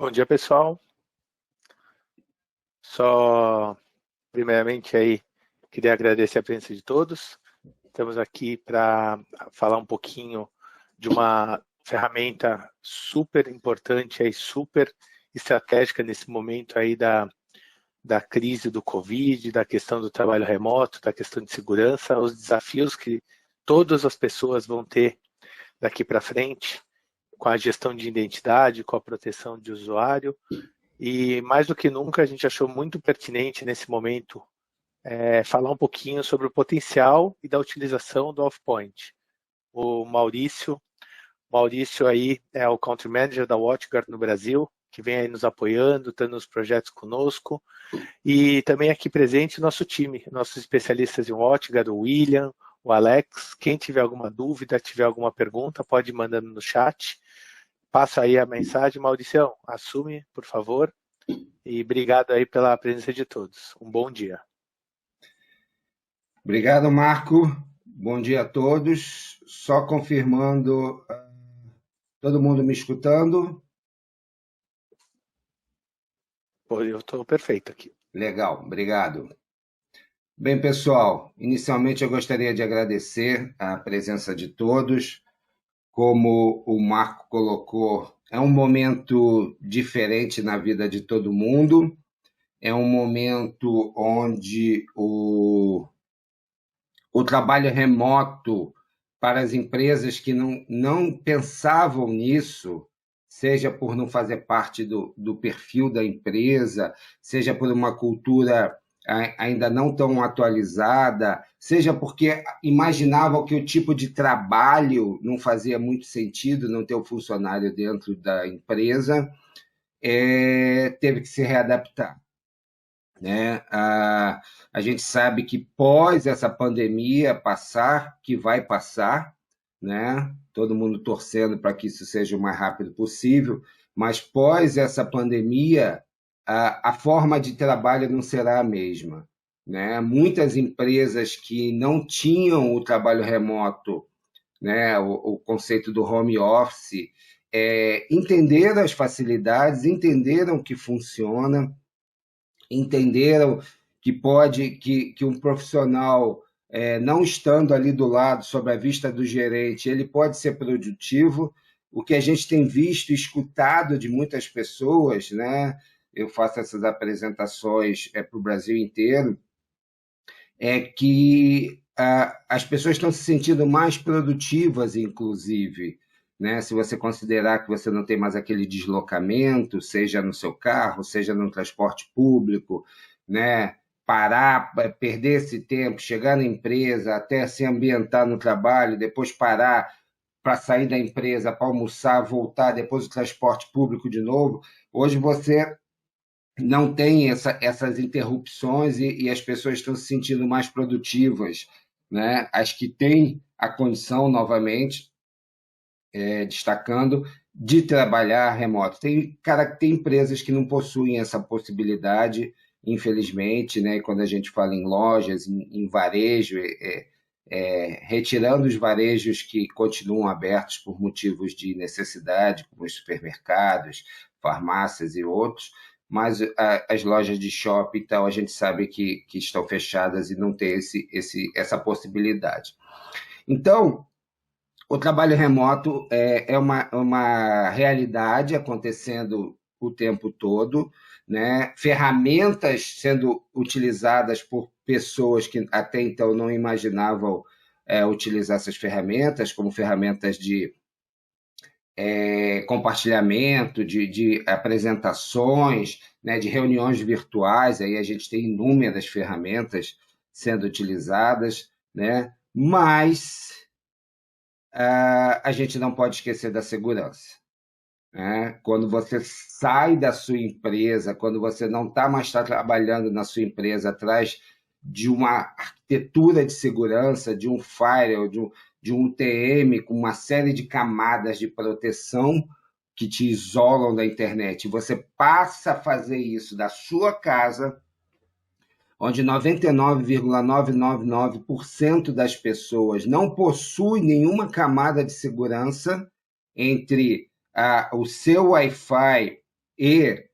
Bom dia, pessoal. Só, primeiramente, aí, queria agradecer a presença de todos. Estamos aqui para falar um pouquinho de uma ferramenta super importante e super estratégica nesse momento aí da crise do Covid, da questão do trabalho remoto, da questão de segurança, os desafios que todas as pessoas vão ter daqui para frente com a gestão de identidade, com a proteção de usuário. E mais do que nunca, a gente achou muito pertinente nesse momento falar um pouquinho sobre o potencial e da utilização do Offpoint. O Maurício aí é o Country Manager da WatchGuard no Brasil, que vem aí nos apoiando, estando nos projetos conosco. E também aqui presente o nosso time, nossos especialistas em WatchGuard, o William, o Alex. Quem tiver alguma dúvida, tiver alguma pergunta, pode ir mandando no chat. Passa aí a mensagem. Mauricião, assume, por favor. E obrigado aí pela presença de todos. Um bom dia. Obrigado, Marco. Bom dia a todos. Só confirmando, todo mundo me escutando? Eu estou perfeito aqui. Legal, obrigado. Bem, pessoal, inicialmente eu gostaria de agradecer a presença de todos. Como o Marco colocou, é um momento diferente na vida de todo mundo, é um momento onde o trabalho remoto para as empresas que não pensavam nisso, seja por não fazer parte do perfil da empresa, seja por uma cultura ainda não tão atualizada, seja porque imaginavam que o tipo de trabalho não fazia muito sentido, não ter o funcionário dentro da empresa, teve que se readaptar. Né? A gente sabe que pós essa pandemia passar, que vai passar, né? Todo mundo torcendo para que isso seja o mais rápido possível, mas pós essa pandemia, a forma de trabalho não será a mesma. Né? Muitas empresas que não tinham o trabalho remoto, né? O conceito do home office, entenderam as facilidades, entenderam que funciona, entenderam que um profissional, não estando ali do lado, sob a vista do gerente, ele pode ser produtivo. O que a gente tem visto e escutado de muitas pessoas, né? Eu faço essas apresentações para o Brasil inteiro, é que as pessoas estão se sentindo mais produtivas, inclusive. Né? Se você considerar que você não tem mais aquele deslocamento, seja no seu carro, seja no transporte público, né? Parar, perder esse tempo, chegar na empresa, até se ambientar no trabalho, depois parar para sair da empresa, para almoçar, voltar, depois o transporte público de novo. Hoje você não tem essas interrupções e as pessoas estão se sentindo mais produtivas. Né? As que têm a condição, novamente, destacando, de trabalhar remoto. Tem empresas que não possuem essa possibilidade, infelizmente, né? Quando a gente fala em lojas, em varejo, retirando os varejos que continuam abertos por motivos de necessidade, como os supermercados, farmácias e outros, mas as lojas de shopping, então, a gente sabe que estão fechadas e não tem essa possibilidade. Então, o trabalho remoto é uma realidade acontecendo o tempo todo, né? Ferramentas sendo utilizadas por pessoas que até então não imaginavam utilizar essas ferramentas, como ferramentas de compartilhamento, de apresentações, né? De reuniões virtuais. Aí a gente tem inúmeras ferramentas sendo utilizadas, né? Mas a gente não pode esquecer da segurança. Né? Quando você sai da sua empresa, quando você não está mais trabalhando na sua empresa atrás de uma arquitetura de segurança, de um firewall, de um UTM com uma série de camadas de proteção que te isolam da internet, você passa a fazer isso da sua casa, onde 99,999% das pessoas não possui nenhuma camada de segurança entre o seu Wi-Fi e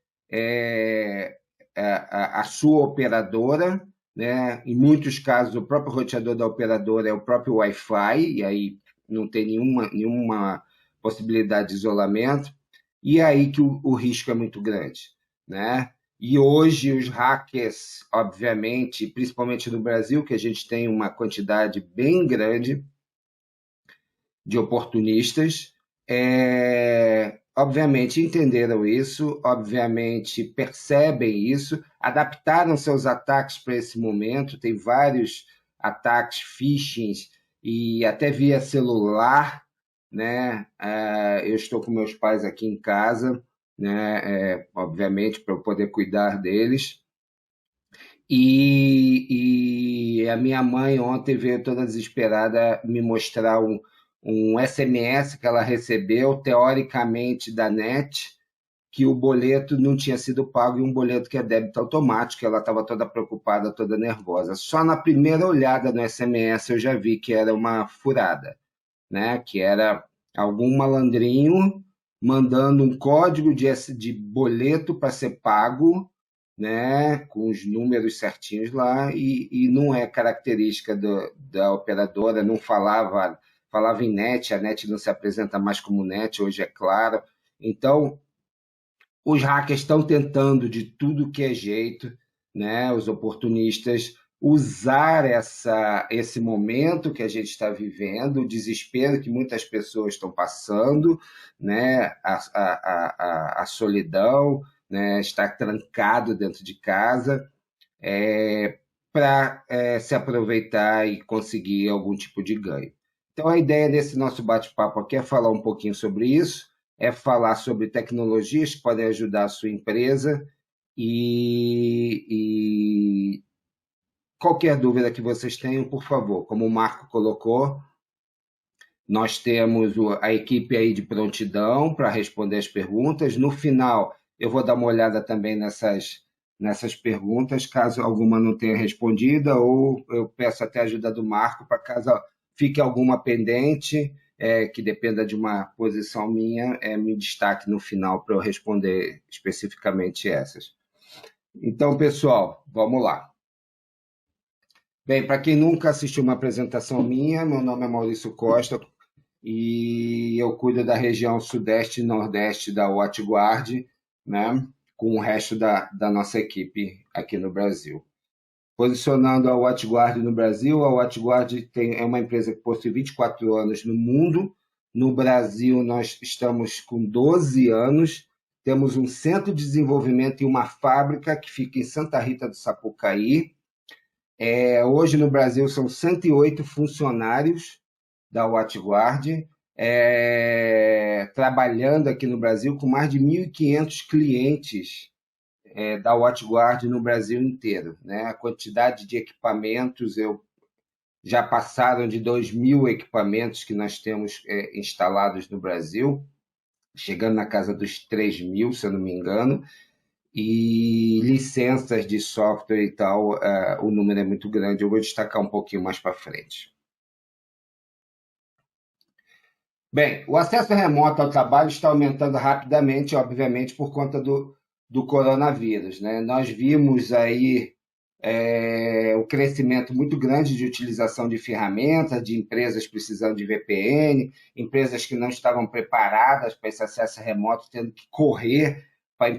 a sua operadora, né? Em muitos casos, o próprio roteador da operadora é o próprio Wi-Fi, e aí não tem nenhuma possibilidade de isolamento, e é aí que o risco é muito grande, né? E hoje os hackers, obviamente, principalmente no Brasil, que a gente tem uma quantidade bem grande de oportunistas, obviamente entenderam isso, obviamente percebem isso, adaptaram seus ataques para esse momento, tem vários ataques, phishing e até via celular, né? Eu estou com meus pais aqui em casa, né? Obviamente para eu poder cuidar deles. E a minha mãe ontem veio toda desesperada me mostrar um SMS que ela recebeu, teoricamente da NET, que o boleto não tinha sido pago e um boleto que é débito automático. Ela estava toda preocupada, toda nervosa. Só na primeira olhada no SMS eu já vi que era uma furada, né? Que era algum malandrinho mandando um código de boleto para ser pago, né, com os números certinhos lá, e não é característica da operadora, não falava em NET, a NET não se apresenta mais como NET, hoje é claro. Então, os hackers estão tentando de tudo que é jeito, né, os oportunistas, usar esse momento que a gente está vivendo, o desespero que muitas pessoas estão passando, né, a solidão, né, estar trancado dentro de casa, para se aproveitar e conseguir algum tipo de ganho. Então, a ideia desse nosso bate-papo aqui é falar um pouquinho sobre isso, é falar sobre tecnologias que podem ajudar a sua empresa e qualquer dúvida que vocês tenham, por favor, como o Marco colocou, nós temos a equipe aí de prontidão para responder as perguntas. No final, eu vou dar uma olhada também nessas perguntas, caso alguma não tenha respondida, ou eu peço até a ajuda do Marco para caso fique alguma pendente, que dependa de uma posição minha, me destaque no final para eu responder especificamente essas. Então, pessoal, vamos lá. Bem, para quem nunca assistiu uma apresentação minha, meu nome é Maurício Costa, e eu cuido da região sudeste e nordeste da WatchGuard, né, com o resto da nossa equipe aqui no Brasil. Posicionando a WatchGuard no Brasil, a WatchGuard é uma empresa que possui 24 anos no mundo. No Brasil, nós estamos com 12 anos, temos um centro de desenvolvimento e uma fábrica que fica em Santa Rita do Sapucaí. Hoje no Brasil são 108 funcionários da WatchGuard, trabalhando aqui no Brasil com mais de 1.500 clientes da WatchGuard no Brasil inteiro, né? A quantidade de equipamentos, já passaram de 2.000 equipamentos que nós temos instalados no Brasil, chegando na casa dos 3.000, se eu não me engano, e licenças de software e tal, o número é muito grande. Eu vou destacar um pouquinho mais para frente. Bem, o acesso remoto ao trabalho está aumentando rapidamente, obviamente, por conta do coronavírus, né? Nós vimos aí o crescimento muito grande de utilização de ferramentas, de empresas precisando de VPN, empresas que não estavam preparadas para esse acesso remoto, tendo que correr para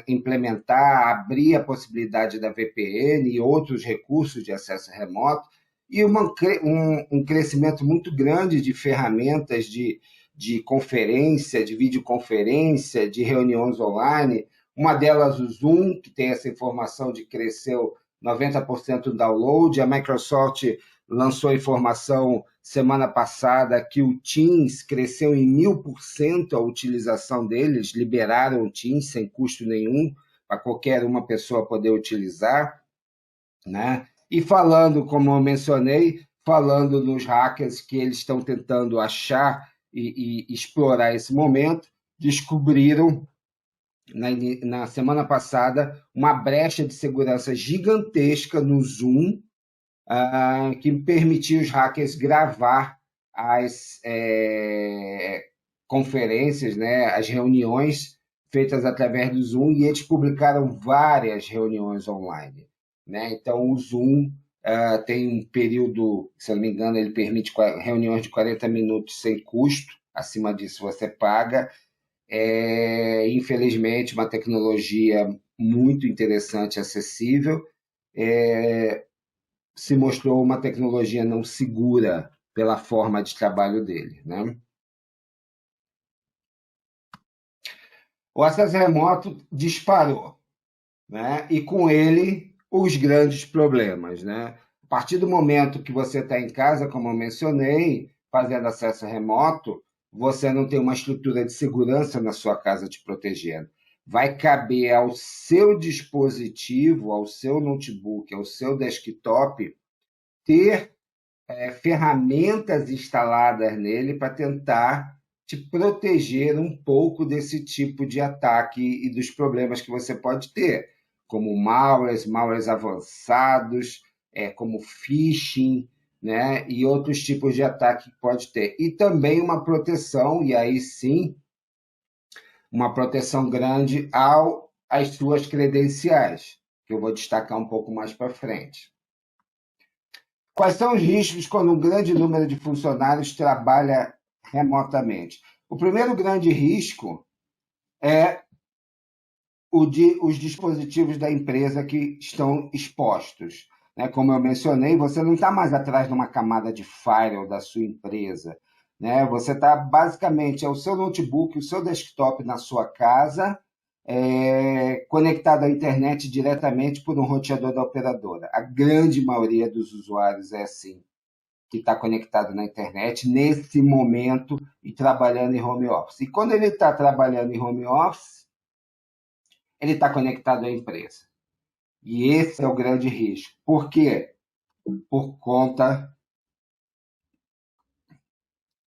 implementar, abrir a possibilidade da VPN e outros recursos de acesso remoto, e um crescimento muito grande de ferramentas de conferência, de videoconferência, de reuniões online. Uma delas, o Zoom, que tem essa informação de que cresceu 90% do download. A Microsoft lançou informação semana passada que o Teams cresceu em 1.000% a utilização deles, liberaram o Teams sem custo nenhum, para qualquer uma pessoa poder utilizar, né? E falando, como eu mencionei, falando nos hackers que eles estão tentando achar e explorar esse momento, descobriram na semana passada uma brecha de segurança gigantesca no Zoom, que permitiu os hackers gravar as conferências, né, as reuniões feitas através do Zoom, e eles publicaram várias reuniões online, né? Então, o Zoom tem um período, se eu não me engano, ele permite reuniões de 40 minutos sem custo, acima disso você paga. Infelizmente, uma tecnologia muito interessante, acessível, se mostrou uma tecnologia não segura pela forma de trabalho dele, né? O acesso remoto disparou, né? E com ele os grandes problemas, né? A partir do momento que você está em casa, como eu mencionei, fazendo acesso remoto, você não tem uma estrutura de segurança na sua casa te protegendo. Vai caber ao seu dispositivo, ao seu notebook, ao seu desktop, ter ferramentas instaladas nele para tentar te proteger um pouco desse tipo de ataque e dos problemas que você pode ter, como malwares avançados, como phishing, né, e outros tipos de ataque que pode ter. E também uma proteção, e aí sim, uma proteção grande às suas credenciais, que eu vou destacar um pouco mais para frente. Quais são os riscos quando um grande número de funcionários trabalha remotamente? O primeiro grande risco é os dispositivos da empresa que estão expostos. Né? Como eu mencionei, você não está mais atrás de uma camada de firewall da sua empresa. Né? Você está basicamente, é o seu notebook, o seu desktop na sua casa, conectado à internet diretamente por um roteador da operadora. A grande maioria dos usuários é assim, que está conectado na internet nesse momento e trabalhando em home office. E quando ele está trabalhando em home office, ele está conectado à empresa. E esse é o grande risco. Por quê? Por conta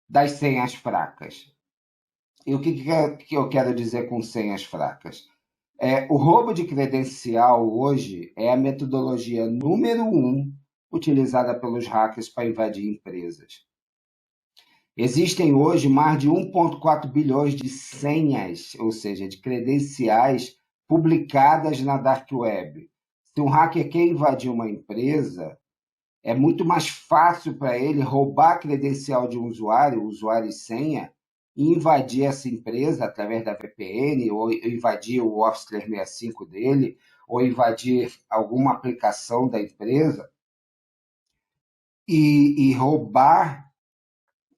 das senhas fracas. E o que eu quero dizer com senhas fracas? O roubo de credencial hoje é a metodologia número 1 utilizada pelos hackers para invadir empresas. Existem hoje mais de 1,4 bilhões de senhas, ou seja, de credenciais publicadas na Dark Web. Se um hacker quer invadir uma empresa, é muito mais fácil para ele roubar a credencial de um usuário e senha, e invadir essa empresa através da VPN, ou invadir o Office 365 dele, ou invadir alguma aplicação da empresa, e roubar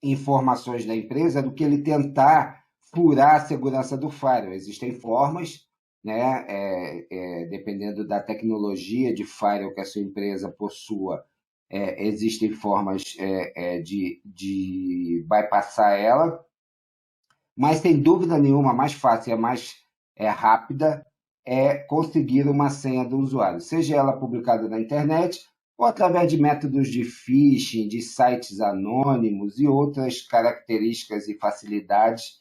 informações da empresa do que ele tentar furar a segurança do firewall. Existem formas, né, dependendo da tecnologia de firewall que a sua empresa possua, existem formas de bypassar ela, mas sem dúvida nenhuma, a mais fácil e a mais rápida é conseguir uma senha do usuário, seja ela publicada na internet ou através de métodos de phishing, de sites anônimos e outras características e facilidades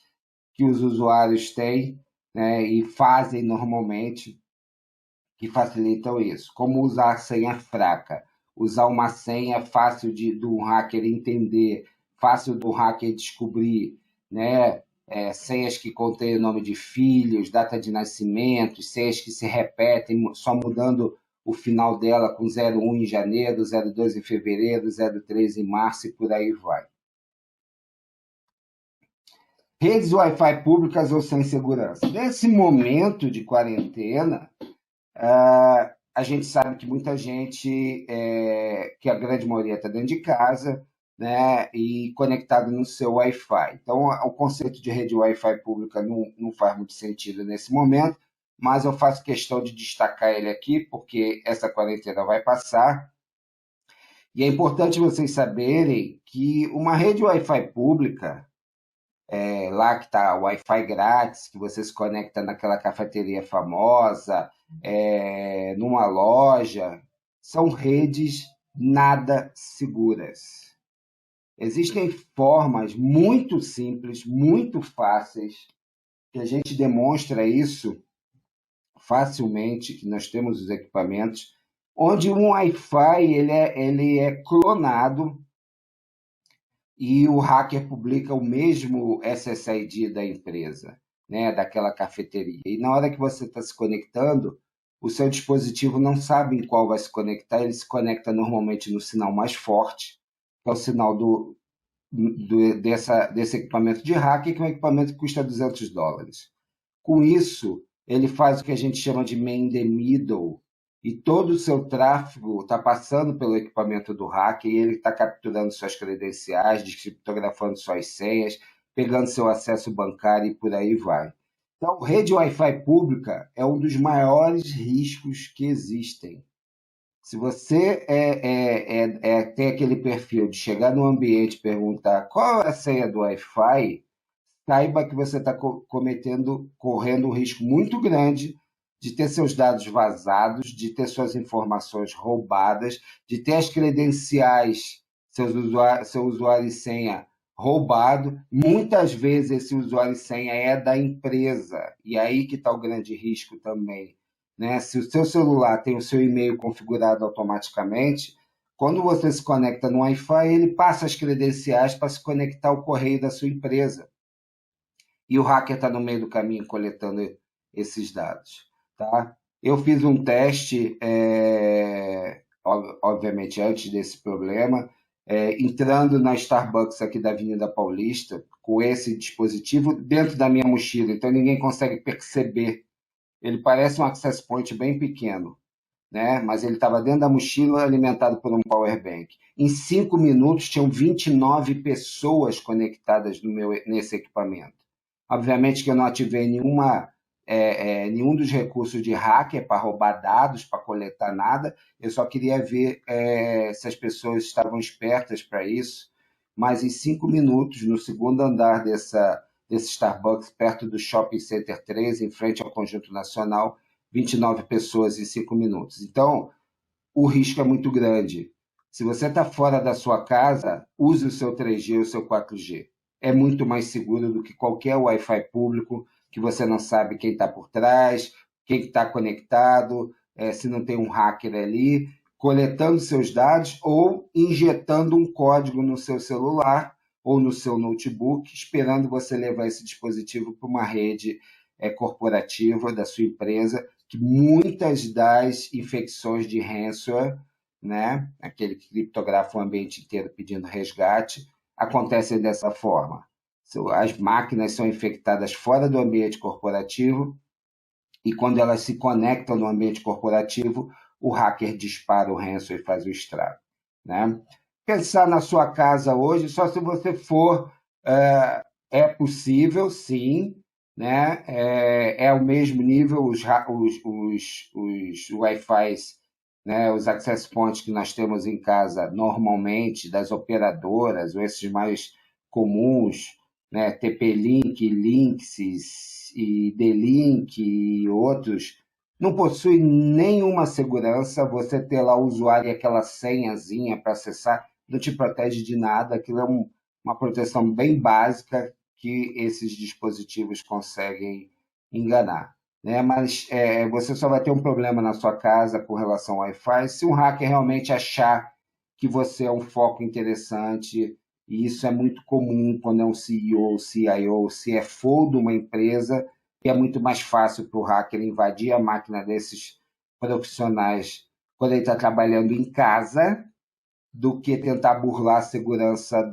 que os usuários têm, né, e fazem normalmente, que facilitam isso. Como usar senha fraca, usar uma senha fácil do hacker entender, fácil do hacker descobrir, né? Senhas que contêm nome de filhos, data de nascimento, senhas que se repetem, só mudando o final dela com 01 em janeiro, 02 em fevereiro, 03 em março e por aí vai. Redes Wi-Fi públicas ou sem segurança. Nesse momento de quarentena, a gente sabe que muita gente, que a grande maioria está dentro de casa, né, e conectado no seu Wi-Fi. Então, o conceito de rede Wi-Fi pública não faz muito sentido nesse momento, mas eu faço questão de destacar ele aqui, porque essa quarentena vai passar. E é importante vocês saberem que uma rede Wi-Fi pública, lá que está o Wi-Fi grátis, que você se conecta naquela cafeteria famosa, numa loja, são redes nada seguras. Existem formas muito simples, muito fáceis, que a gente demonstra isso facilmente, que nós temos os equipamentos, onde um Wi-Fi ele é clonado e o hacker publica o mesmo SSID da empresa. né, daquela cafeteria. E na hora que você está se conectando, o seu dispositivo não sabe em qual vai se conectar, ele se conecta normalmente no sinal mais forte, que é o sinal desse equipamento de hack, que é um equipamento que custa US$ 200. Com isso, ele faz o que a gente chama de man in the middle, e todo o seu tráfego está passando pelo equipamento do hacker, e ele está capturando suas credenciais, descriptografando suas senhas, pegando seu acesso bancário e por aí vai. Então, rede Wi-Fi pública é um dos maiores riscos que existem. Se você tem aquele perfil de chegar no ambiente e perguntar qual é a senha do Wi-Fi, saiba que você está correndo um risco muito grande de ter seus dados vazados, de ter suas informações roubadas, de ter as credenciais, seu usuário e senha roubado. Muitas vezes esse usuário e senha é da empresa, e aí que está o grande risco também. Né? Se o seu celular tem o seu e-mail configurado automaticamente, quando você se conecta no Wi-Fi, ele passa as credenciais para se conectar ao correio da sua empresa. E o hacker está no meio do caminho coletando esses dados. Tá? Eu fiz um teste, obviamente antes desse problema, entrando na Starbucks aqui da Avenida Paulista, com esse dispositivo dentro da minha mochila, então ninguém consegue perceber. Ele parece um access point bem pequeno, né? Mas ele estava dentro da mochila alimentado por um power bank. Em 5 minutos, tinham 29 pessoas conectadas nesse equipamento. Obviamente que eu não ativei nenhum dos recursos de hacker para roubar dados, para coletar nada. Eu só queria ver se as pessoas estavam espertas para isso. Mas em 5 minutos, no segundo andar desse Starbucks, perto do Shopping Center 3, em frente ao Conjunto Nacional, 29 pessoas em 5 minutos. Então, o risco é muito grande. Se você está fora da sua casa, use o seu 3G ou o seu 4G. É muito mais seguro do que qualquer Wi-Fi público, que você não sabe quem está por trás, quem está conectado, se não tem um hacker ali, coletando seus dados ou injetando um código no seu celular ou no seu notebook, esperando você levar esse dispositivo para uma rede corporativa da sua empresa, que muitas das infecções de ransomware, né, aquele que criptografa o ambiente inteiro pedindo resgate, acontecem dessa forma. As máquinas são infectadas fora do ambiente corporativo e quando elas se conectam no ambiente corporativo, o hacker dispara o ransomware e faz o estrago. Né? Pensar na sua casa hoje, só se você for, é possível, sim, né? É o mesmo nível, os Wi-Fis, né? Os access points que nós temos em casa normalmente, das operadoras, ou esses mais comuns, né? TP-Link, Linksys e D-Link e outros, não possui nenhuma segurança. Você ter lá o usuário e aquela senhazinha para acessar não te protege de nada. Aquilo é uma proteção bem básica que esses dispositivos conseguem enganar. Né? Mas você só vai ter um problema na sua casa com relação ao Wi-Fi se um hacker realmente achar que você é um foco interessante, e isso é muito comum quando é um CEO, CIO, CFO de uma empresa, que é muito mais fácil para o hacker invadir a máquina desses profissionais quando ele está trabalhando em casa, do que tentar burlar a segurança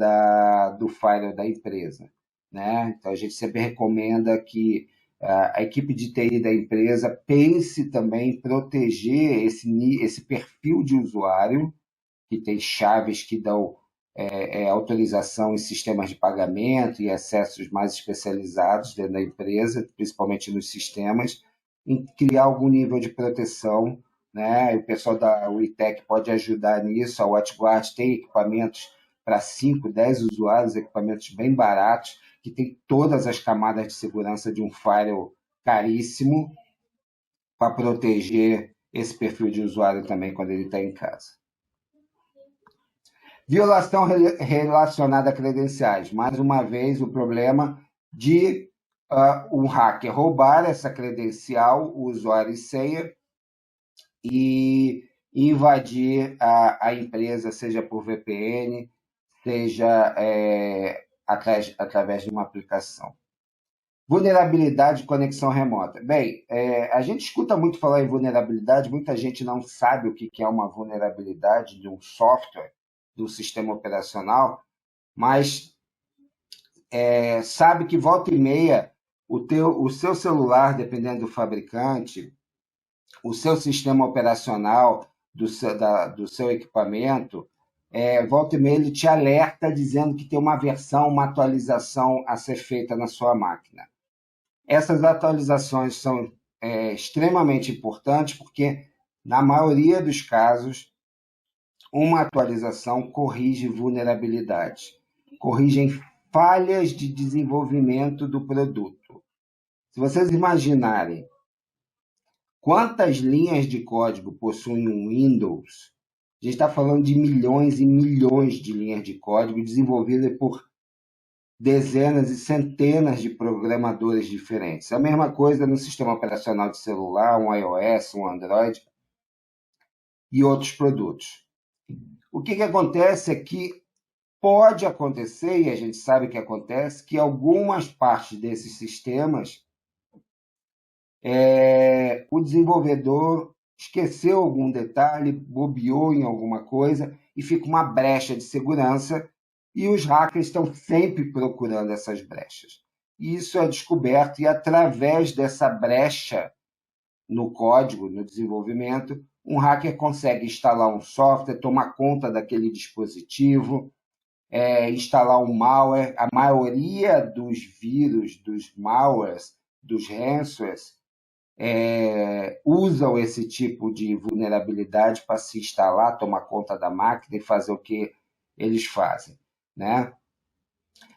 do firewall da empresa. Né? Então, a gente sempre recomenda que a equipe de TI da empresa pense também em proteger esse perfil de usuário, que tem chaves que dão autorização em sistemas de pagamento e acessos mais especializados dentro da empresa, principalmente nos sistemas, em criar algum nível de proteção. Né? O pessoal da WeTech pode ajudar nisso. A WatchGuard tem equipamentos para 5, 10 usuários, equipamentos bem baratos, que tem todas as camadas de segurança de um firewall caríssimo para proteger esse perfil de usuário também quando ele está em casa. Violação relacionada a credenciais. Mais uma vez, o problema de um hacker roubar essa credencial, o usuário e senha, e invadir a empresa, seja por VPN, seja através de uma aplicação. Vulnerabilidade de conexão remota. Bem, a gente escuta muito falar em vulnerabilidade, muita gente não sabe o que é uma vulnerabilidade de um software, do sistema operacional, mas sabe que volta e meia o seu celular, dependendo do fabricante, o seu sistema operacional do seu equipamento, volta e meia ele te alerta dizendo que tem uma versão, uma atualização a ser feita na sua máquina. Essas atualizações são extremamente importantes porque, na maioria dos casos, uma atualização corrige vulnerabilidades, corrigem falhas de desenvolvimento do produto. Se vocês imaginarem quantas linhas de código possuem um Windows, a gente está falando de milhões e milhões de linhas de código desenvolvidas por dezenas e centenas de programadores diferentes. A mesma coisa no sistema operacional de celular, um iOS, um Android e outros produtos. O que acontece é que pode acontecer, e a gente sabe que acontece, que algumas partes desses sistemas o desenvolvedor esqueceu algum detalhe, bobeou em alguma coisa e fica uma brecha de segurança e os hackers estão sempre procurando essas brechas. E isso é descoberto e através dessa brecha no código, no desenvolvimento, um hacker consegue instalar um software, tomar conta daquele dispositivo, instalar um malware. A maioria dos vírus, dos malwares, dos ransomwares, usam esse tipo de vulnerabilidade para se instalar, tomar conta da máquina e fazer o que eles fazem, né?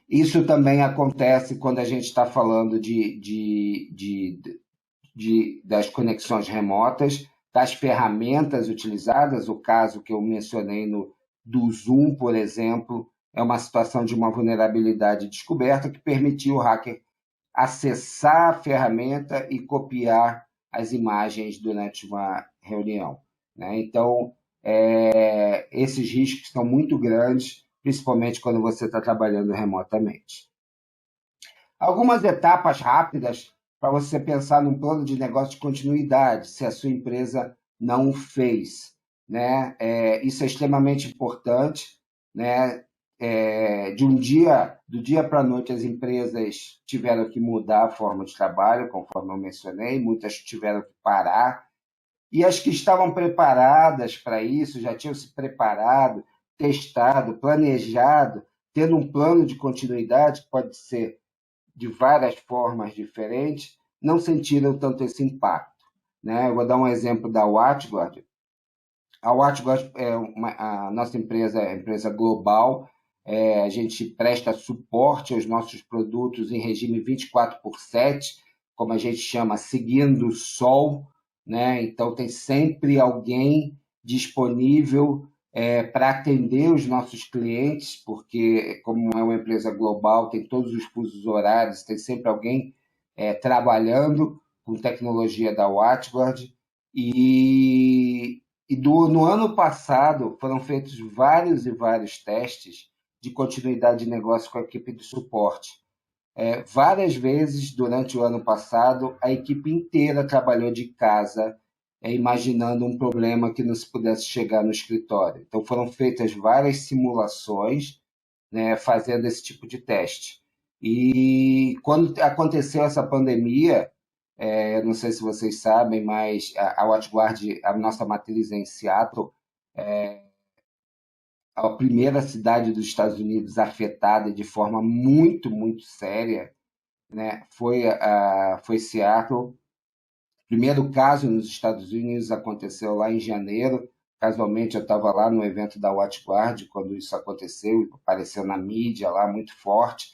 Isso também acontece quando a gente está falando das conexões remotas, das ferramentas utilizadas. O caso que eu mencionei do Zoom, por exemplo, é uma situação de uma vulnerabilidade descoberta que permitiu o hacker acessar a ferramenta e copiar as imagens durante uma reunião, né? Então, esses riscos são muito grandes, principalmente quando você está trabalhando remotamente. Algumas etapas rápidas para você pensar num plano de negócio de continuidade, se a sua empresa não o fez, né? Isso é extremamente importante, né? Do dia para a noite, as empresas tiveram que mudar a forma de trabalho, conforme eu mencionei, muitas tiveram que parar, e as que estavam preparadas para isso, já tinham se preparado, testado, planejado, tendo um plano de continuidade, que pode ser de várias formas diferentes, não sentiram tanto esse impacto, né? Eu vou dar um exemplo da WatchGuard. A WatchGuard a nossa empresa é uma empresa global. A gente presta suporte aos nossos produtos em regime 24/7, como a gente chama, seguindo o sol, né? Então, tem sempre alguém disponível para atender os nossos clientes, porque, como é uma empresa global, tem todos os fusos horários, tem sempre alguém trabalhando com tecnologia da WatchGuard. No ano passado, foram feitos vários e vários testes de continuidade de negócio com a equipe de suporte. Várias vezes, durante o ano passado, a equipe inteira trabalhou de casa, imaginando um problema que não se pudesse chegar no escritório. Então, foram feitas várias simulações, né, fazendo esse tipo de teste. E quando aconteceu essa pandemia, não sei se vocês sabem, mas a WatchGuard, a nossa matriz é em Seattle, a primeira cidade dos Estados Unidos afetada de forma muito, muito séria, né, foi Seattle. O primeiro caso nos Estados Unidos aconteceu lá em janeiro. Casualmente, eu estava lá no evento da WatchGuard quando isso aconteceu, apareceu na mídia lá muito forte,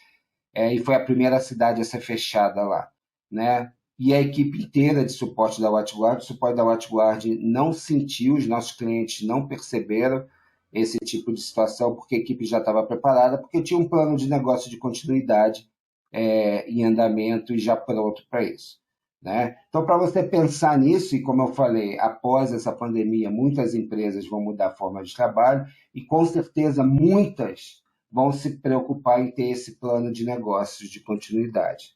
e foi a primeira cidade a ser fechada lá, né? E a equipe inteira de suporte da WatchGuard, o suporte da WatchGuard não sentiu, os nossos clientes não perceberam esse tipo de situação, porque a equipe já estava preparada, porque tinha um plano de negócio de continuidade em andamento e já pronto para isso, né? Então, para você pensar nisso, e como eu falei, após essa pandemia, muitas empresas vão mudar a forma de trabalho e, com certeza, muitas vão se preocupar em ter esse plano de negócios de continuidade.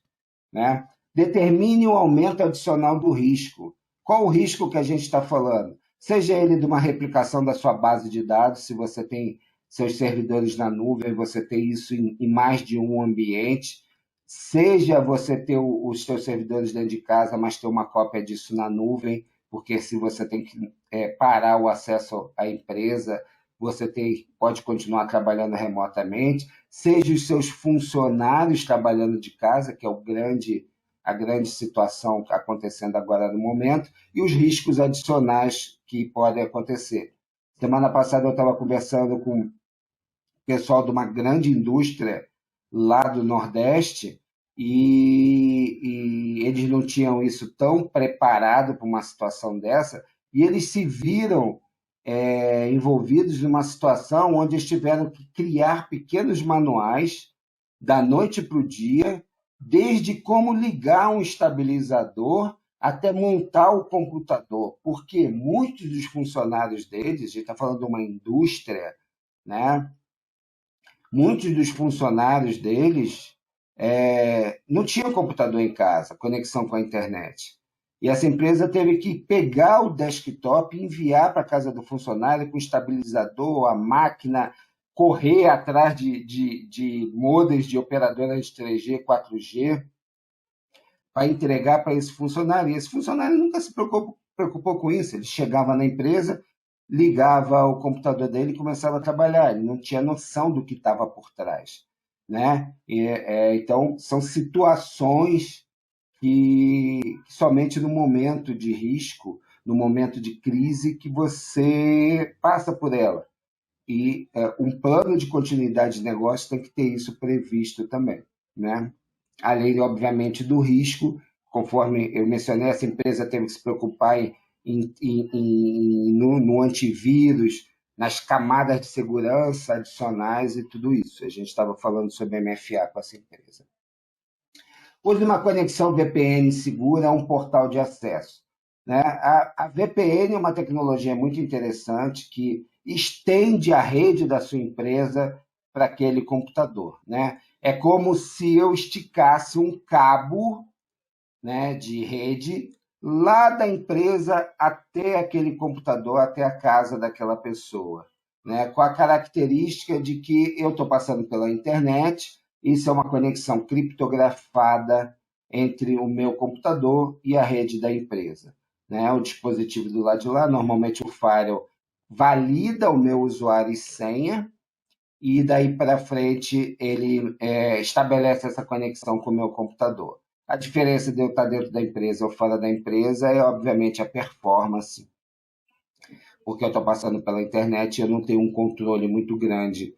né? Determine o aumento adicional do risco. Qual o risco que a gente está falando? Seja ele de uma replicação da sua base de dados, se você tem seus servidores na nuvem, você tem isso em mais de um ambiente, seja você ter os seus servidores dentro de casa, mas ter uma cópia disso na nuvem, porque se você tem que parar o acesso à empresa, você pode continuar trabalhando remotamente, seja os seus funcionários trabalhando de casa, que é a grande situação acontecendo agora no momento, e os riscos adicionais que podem acontecer. Semana passada eu estava conversando com o pessoal de uma grande indústria lá do Nordeste e eles não tinham isso tão preparado para uma situação dessa e eles se viram envolvidos numa situação onde eles tiveram que criar pequenos manuais da noite para o dia, desde como ligar um estabilizador até montar o computador, porque muitos dos funcionários deles, a gente está falando de uma indústria, né? Muitos dos funcionários deles não tinham computador em casa, conexão com a internet. E essa empresa teve que pegar o desktop e enviar para a casa do funcionário com estabilizador, a máquina, correr atrás de modems de operadoras de 3G, 4G, para entregar para esse funcionário. E esse funcionário nunca se preocupou com isso. Ele chegava na empresa, ligava o computador dele e começava a trabalhar. Ele não tinha noção do que estava por trás, né? Então, são situações que somente no momento de risco, no momento de crise, que você passa por ela. E um plano de continuidade de negócio tem que ter isso previsto também, né? Além, obviamente, do risco, conforme eu mencionei, essa empresa teve que se preocupar no antivírus, nas camadas de segurança adicionais e tudo isso. A gente estava falando sobre MFA com essa empresa. Use uma conexão VPN segura a um portal de acesso, né? A VPN é uma tecnologia muito interessante que estende a rede da sua empresa para aquele computador, né? É como se eu esticasse um cabo, né, de rede lá da empresa até aquele computador, até a casa daquela pessoa, né? Com a característica de que eu estou passando pela internet, isso é uma conexão criptografada entre o meu computador e a rede da empresa, né? O dispositivo do lado de lá, normalmente o firewall, valida o meu usuário e senha, e daí para frente ele estabelece essa conexão com o meu computador. A diferença de eu estar dentro da empresa ou fora da empresa é, obviamente, a performance, porque eu estou passando pela internet e eu não tenho um controle muito grande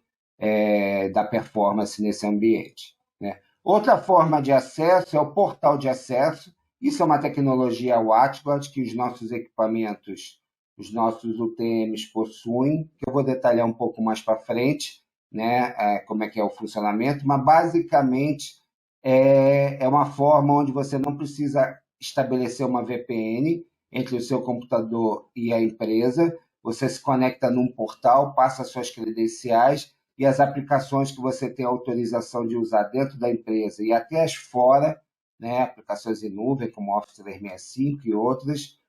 da performance nesse ambiente, né? Outra forma de acesso é o portal de acesso. Isso é uma tecnologia WatchGuard que os nossos equipamentos, os nossos UTMs possuem, que eu vou detalhar um pouco mais para frente, né? Como é que é o funcionamento, mas basicamente é uma forma onde você não precisa estabelecer uma VPN entre o seu computador e a empresa, você se conecta num portal, passa suas credenciais e as aplicações que você tem autorização de usar dentro da empresa e até as fora, né, aplicações em nuvem como Office 365 e outras,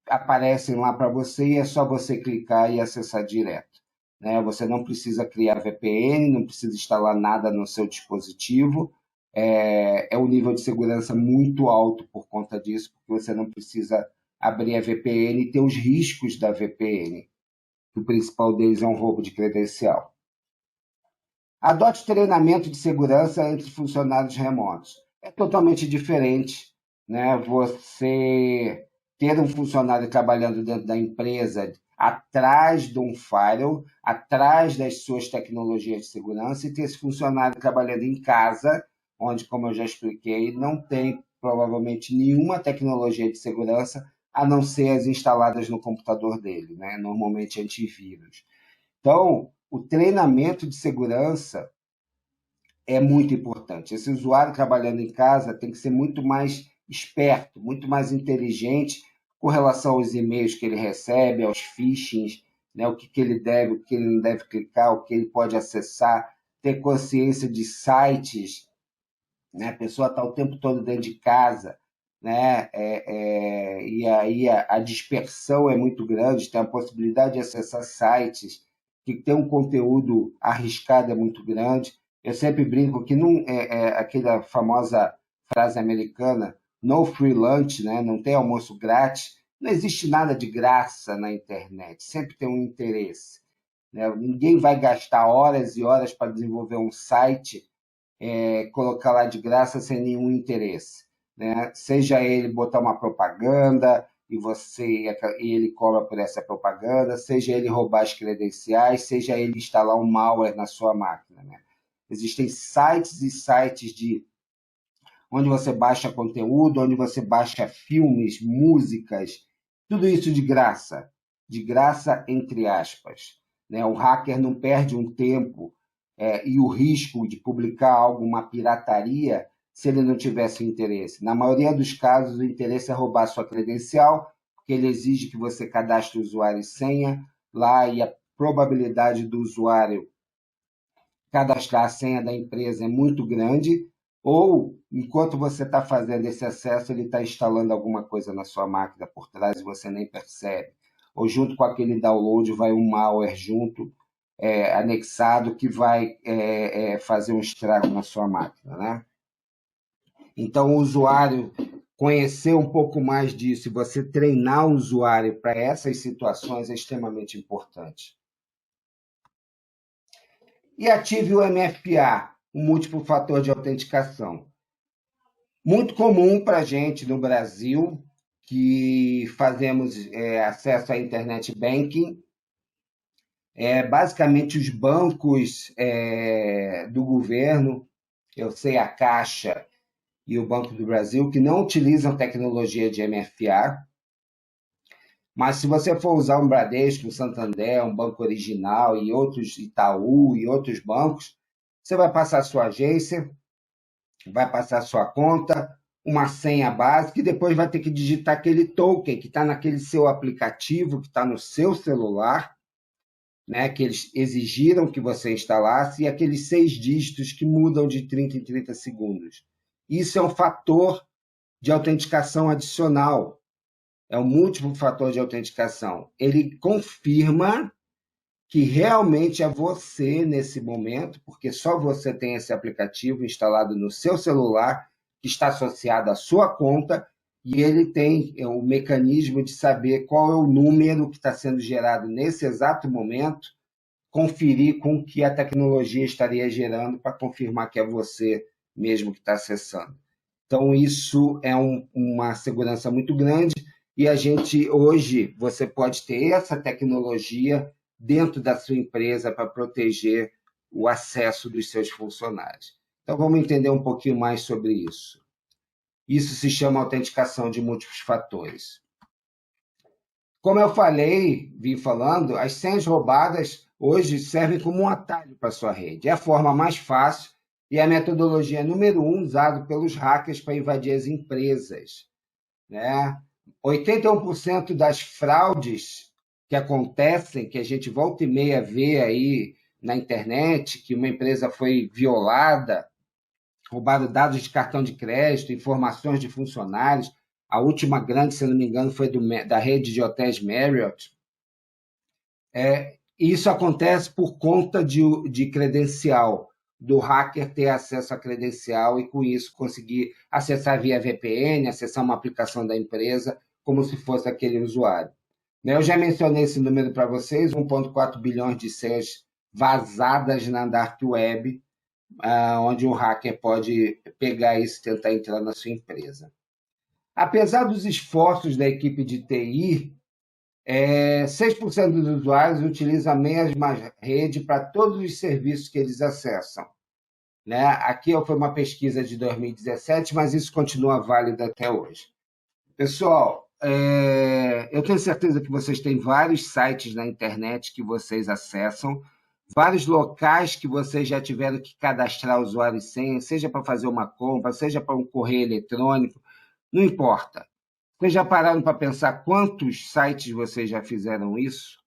aparecem lá para você e é só você clicar e acessar direto, né? Você não precisa criar VPN, não precisa instalar nada no seu dispositivo. É um nível de segurança muito alto por conta disso, porque você não precisa abrir a VPN e ter os riscos da VPN. O principal deles é um roubo de credencial. Adote treinamento de segurança entre funcionários remotos. É totalmente diferente, né? Você ter um funcionário trabalhando dentro da empresa, atrás de um firewall, atrás das suas tecnologias de segurança, e ter esse funcionário trabalhando em casa, onde, como eu já expliquei, não tem provavelmente nenhuma tecnologia de segurança, a não ser as instaladas no computador dele, né? Normalmente antivírus. Então, o treinamento de segurança é muito importante. Esse usuário trabalhando em casa tem que ser muito mais esperto, muito mais inteligente com relação aos e-mails que ele recebe, aos phishings, né? O que ele deve, o que ele não deve clicar, o que ele pode acessar, ter consciência de sites né? A pessoa está o tempo todo dentro de casa, né? E aí a dispersão é muito grande, tem a possibilidade de acessar sites que tem um conteúdo arriscado é muito grande. Eu sempre brinco que não aquela famosa frase americana, no free lunch, né? Não tem almoço grátis. Não existe nada de graça na internet, sempre tem um interesse, né? Ninguém vai gastar horas e horas para desenvolver um site, colocar lá de graça sem nenhum interesse, né? Seja ele botar uma propaganda e ele cobra por essa propaganda, seja ele roubar as credenciais, seja ele instalar um malware na sua máquina, né? Existem sites e sites onde você baixa conteúdo, onde você baixa filmes, músicas, tudo isso de graça entre aspas, né? O hacker não perde um tempo e o risco de publicar alguma pirataria se ele não tivesse interesse. Na maioria dos casos, o interesse é roubar sua credencial, porque ele exige que você cadastre o usuário e senha lá, e a probabilidade do usuário cadastrar a senha da empresa é muito grande, ou, enquanto você está fazendo esse acesso, ele está instalando alguma coisa na sua máquina por trás e você nem percebe. Ou junto com aquele download vai um malware junto, anexado, que vai fazer um estrago na sua máquina, né? Então, o usuário conhecer um pouco mais disso e você treinar o usuário para essas situações é extremamente importante. E ative o MFA, o múltiplo fator de autenticação. Muito comum para a gente no Brasil, que fazemos acesso à internet banking, basicamente os bancos do governo, eu sei a Caixa e o Banco do Brasil, que não utilizam tecnologia de MFA, mas se você for usar um Bradesco, um Santander, um Banco Original e outros, Itaú e outros bancos, você vai passar a sua agência, vai passar a sua conta, uma senha básica e depois vai ter que digitar aquele token que está naquele seu aplicativo, que está no seu celular, né, que eles exigiram que você instalasse, e aqueles 6 dígitos que mudam de 30 em 30 segundos. Isso é um fator de autenticação adicional, é um múltiplo fator de autenticação. Ele confirma que realmente é você nesse momento, porque só você tem esse aplicativo instalado no seu celular, que está associado à sua conta, e ele tem o mecanismo de saber qual é o número que está sendo gerado nesse exato momento, conferir com o que a tecnologia estaria gerando para confirmar que é você mesmo que está acessando. Então, isso é uma segurança muito grande, e a gente, hoje, você pode ter essa tecnologia dentro da sua empresa para proteger o acesso dos seus funcionários. Então, vamos entender um pouquinho mais sobre isso. Isso se chama autenticação de múltiplos fatores. Como eu vim falando, as senhas roubadas hoje servem como um atalho para a sua rede. É a forma mais fácil e a metodologia número 1 usada pelos hackers para invadir as empresas, né? 81% das fraudes que acontecem, que a gente volta e meia vê aí na internet, que uma empresa foi violada, roubaram dados de cartão de crédito, informações de funcionários. A última grande, se não me engano, foi da rede de hotéis Marriott. Isso acontece por conta de credencial, do hacker ter acesso à credencial e, com isso, conseguir acessar via VPN, acessar uma aplicação da empresa, como se fosse aquele usuário. Eu já mencionei esse número para vocês, 1,4 bilhões de senhas vazadas na Dark Web, onde um hacker pode pegar isso e tentar entrar na sua empresa. Apesar dos esforços da equipe de TI, 6% dos usuários utilizam a mesma rede para todos os serviços que eles acessam, né? Aqui foi uma pesquisa de 2017, mas isso continua válido até hoje. Pessoal, eu tenho certeza que vocês têm vários sites na internet que vocês acessam, vários locais que vocês já tiveram que cadastrar usuário e senha, seja para fazer uma compra, seja para um correio eletrônico, não importa. Vocês já pararam para pensar quantos sites vocês já fizeram isso?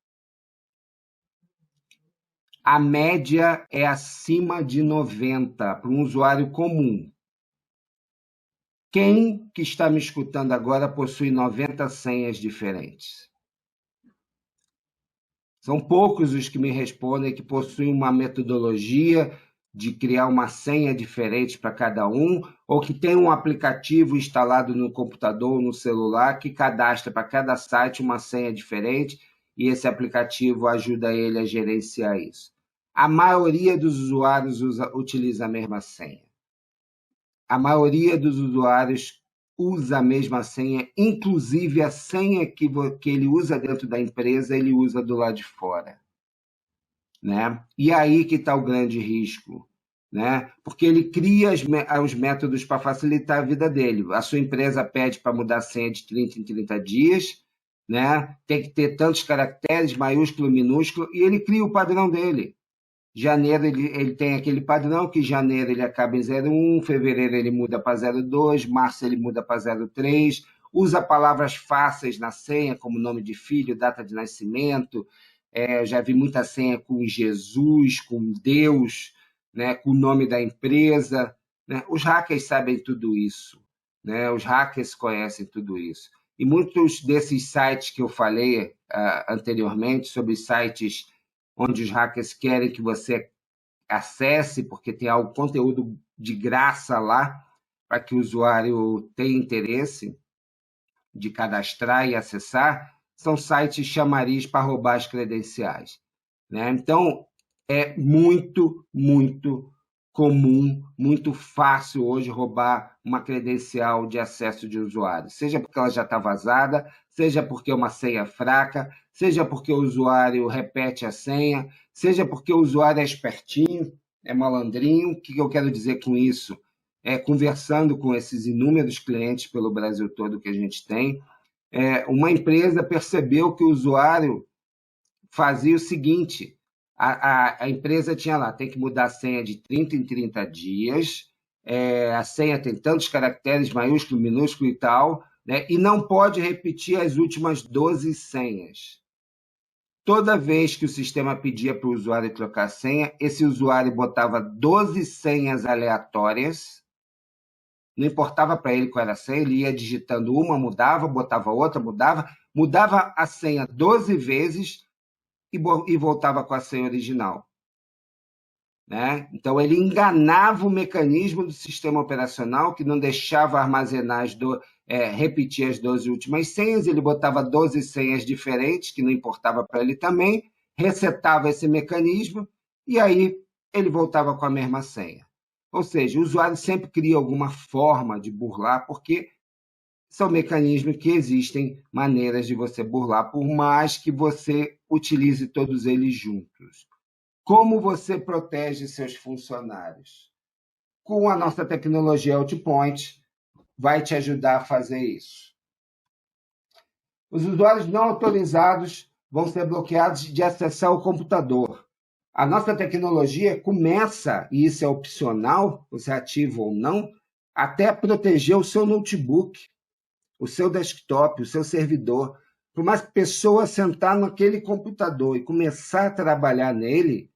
A média é acima de 90 para um usuário comum. Quem que está me escutando agora possui 90 senhas diferentes? São poucos os que me respondem que possuem uma metodologia de criar uma senha diferente para cada um, ou que tem um aplicativo instalado no computador ou no celular que cadastra para cada site uma senha diferente, e esse aplicativo ajuda ele a gerenciar isso. A maioria dos usuários utiliza a mesma senha. A maioria dos usuários usa a mesma senha, inclusive a senha que ele usa dentro da empresa, ele usa do lado de fora. Né? E aí que está o grande risco, né? Porque ele cria os métodos para facilitar a vida dele. A sua empresa pede para mudar a senha de 30 em 30 dias, né? Tem que ter tantos caracteres, maiúsculo, minúsculo, e ele cria o padrão dele. Janeiro ele tem aquele padrão que janeiro ele acaba em 01, fevereiro ele muda para 02, março ele muda para 03, usa palavras fáceis na senha, como nome de filho, data de nascimento. Já vi muita senha com Jesus, com Deus, né, com o nome da empresa. Né? Os hackers sabem tudo isso. Né? Os hackers conhecem tudo isso. E muitos desses sites que eu falei anteriormente, sobre sites onde os hackers querem que você acesse, porque tem algum conteúdo de graça lá, para que o usuário tenha interesse de cadastrar e acessar, são sites chamariz para roubar as credenciais. Né? Então, é muito, muito comum, muito fácil hoje roubar uma credencial de acesso de usuário, seja porque ela já está vazada, seja porque é uma senha fraca, seja porque o usuário repete a senha, seja porque o usuário é espertinho, é malandrinho. O que eu quero dizer com isso? Conversando com esses inúmeros clientes pelo Brasil todo que a gente tem, uma empresa percebeu que o usuário fazia o seguinte: a empresa tinha lá, tem que mudar a senha de 30 em 30 dias, a senha tem tantos caracteres, maiúsculo, minúsculo e tal, né, e não pode repetir as últimas 12 senhas. Toda vez que o sistema pedia para o usuário trocar a senha, esse usuário botava 12 senhas aleatórias, não importava para ele qual era a senha, ele ia digitando uma, mudava, botava outra, mudava a senha 12 vezes e voltava com a senha original. Né? Então, ele enganava o mecanismo do sistema operacional, que não deixava armazenar, repetir as 12 últimas senhas, ele botava 12 senhas diferentes, que não importava para ele também, resetava esse mecanismo, e aí ele voltava com a mesma senha. Ou seja, o usuário sempre cria alguma forma de burlar, porque são mecanismos que existem maneiras de você burlar, por mais que você utilize todos eles juntos. Como você protege seus funcionários? Com a nossa tecnologia Outpoint, vai te ajudar a fazer isso. Os usuários não autorizados vão ser bloqueados de acessar o computador. A nossa tecnologia começa, e isso é opcional, você ativa ou não, até proteger o seu notebook, o seu desktop, o seu servidor. Para uma pessoa sentar naquele computador e começar a trabalhar nele,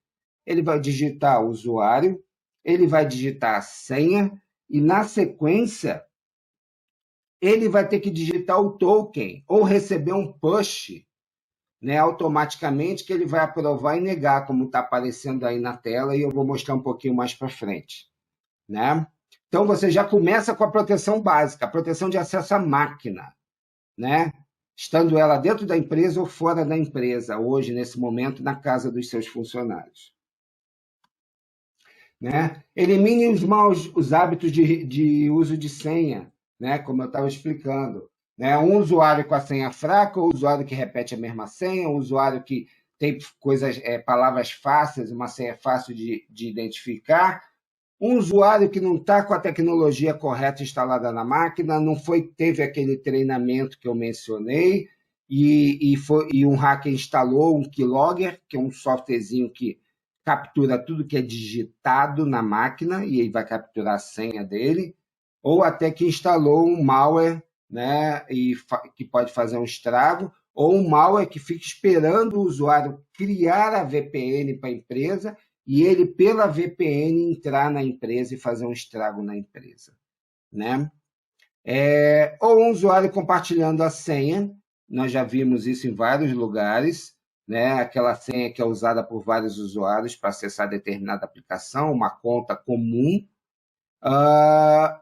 ele vai digitar o usuário, ele vai digitar a senha, e na sequência, ele vai ter que digitar o token ou receber um push, né, automaticamente, que ele vai aprovar e negar, como está aparecendo aí na tela, e eu vou mostrar um pouquinho mais para frente. Né? Então, você já começa com a proteção básica, a proteção de acesso à máquina, né? Estando ela dentro da empresa ou fora da empresa, hoje, nesse momento, na casa dos seus funcionários. Né? Elimine os hábitos de uso de senha, né? Como eu estava explicando. Né? Um usuário com a senha fraca, um usuário que repete a mesma senha, um usuário que tem palavras fáceis, uma senha fácil de identificar, um usuário que não está com a tecnologia correta instalada na máquina, teve aquele treinamento que eu mencionei, e um hacker instalou um keylogger, que é um softwarezinho que captura tudo que é digitado na máquina, e aí vai capturar a senha dele, ou até que instalou um malware, né, que pode fazer um estrago, ou um malware que fica esperando o usuário criar a VPN para a empresa, e ele, pela VPN, entrar na empresa e fazer um estrago na empresa. Né? ou um usuário compartilhando a senha, nós já vimos isso em vários lugares, né? Aquela senha que é usada por vários usuários para acessar determinada aplicação, uma conta comum,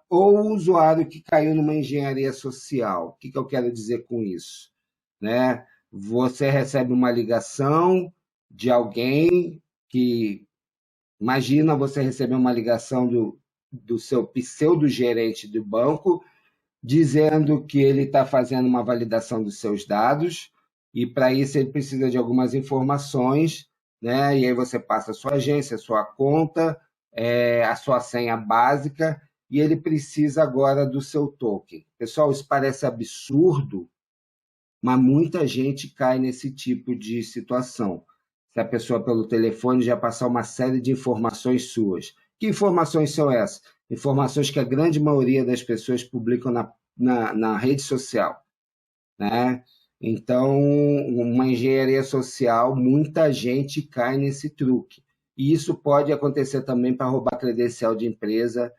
ou o usuário que caiu numa engenharia social. O que eu quero dizer com isso? Né? Você recebe uma ligação de alguém que... Imagina você receber uma ligação do seu pseudo-gerente do banco dizendo que ele está fazendo uma validação dos seus dados e, para isso, ele precisa de algumas informações, né? E aí você passa a sua agência, a sua conta, a sua senha básica, e ele precisa agora do seu token. Pessoal, isso parece absurdo, mas muita gente cai nesse tipo de situação. Se a pessoa, pelo telefone, já passar uma série de informações suas. Que informações são essas? Informações que a grande maioria das pessoas publicam na rede social, né? Então, uma engenharia social, muita gente cai nesse truque. E isso pode acontecer também para roubar credencial de empresa.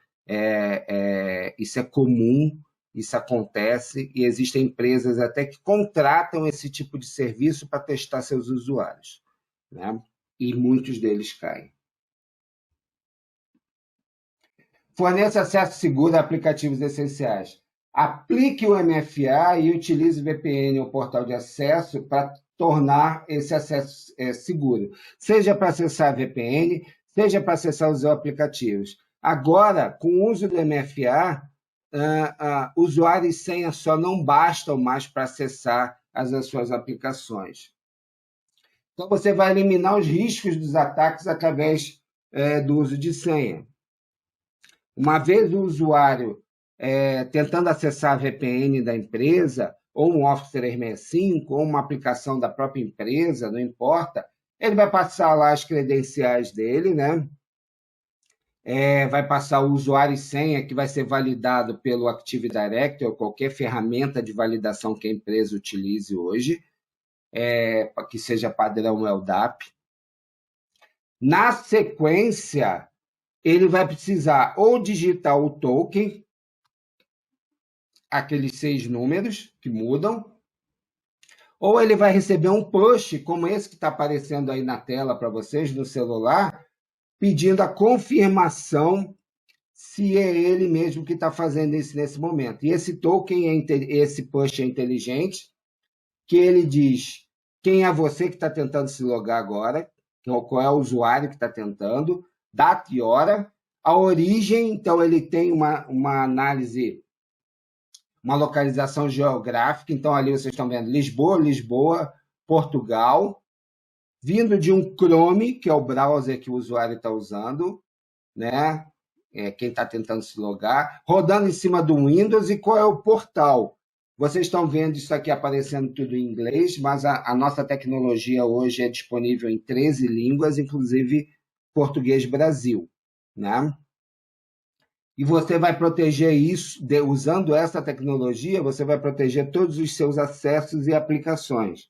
Isso é comum, isso acontece, e existem empresas até que contratam esse tipo de serviço para testar seus usuários, né? E muitos deles caem. Forneça acesso seguro a aplicativos essenciais. Aplique o MFA e utilize o VPN, o portal de acesso, para tornar esse acesso seguro. Seja para acessar a VPN, seja para acessar os aplicativos. Agora, com o uso do MFA, usuário e senha só não bastam mais para acessar as suas aplicações. Então, você vai eliminar os riscos dos ataques através do uso de senha. Uma vez o usuário tentando acessar a VPN da empresa, ou um Office 365, ou uma aplicação da própria empresa, não importa, ele vai passar lá as credenciais dele, né? Vai passar o usuário e senha, que vai ser validado pelo Active Directory, ou qualquer ferramenta de validação que a empresa utilize hoje, que seja padrão LDAP. Na sequência, ele vai precisar ou digitar o token, aqueles 6 números que mudam, ou ele vai receber um push, como esse que está aparecendo aí na tela para vocês, no celular, pedindo a confirmação se é ele mesmo que está fazendo isso nesse momento. E esse token, esse push é inteligente, que ele diz quem é você que está tentando se logar agora, qual é o usuário que está tentando, data e hora, a origem, então ele tem uma análise, uma localização geográfica, então ali vocês estão vendo Lisboa, Portugal, vindo de um Chrome, que é o browser que o usuário está usando, né? Quem está tentando se logar, rodando em cima do Windows, e qual é o portal. Vocês estão vendo isso aqui aparecendo tudo em inglês, mas a nossa tecnologia hoje é disponível em 13 línguas, inclusive português Brasil, né? E você vai proteger isso, usando essa tecnologia, você vai proteger todos os seus acessos e aplicações.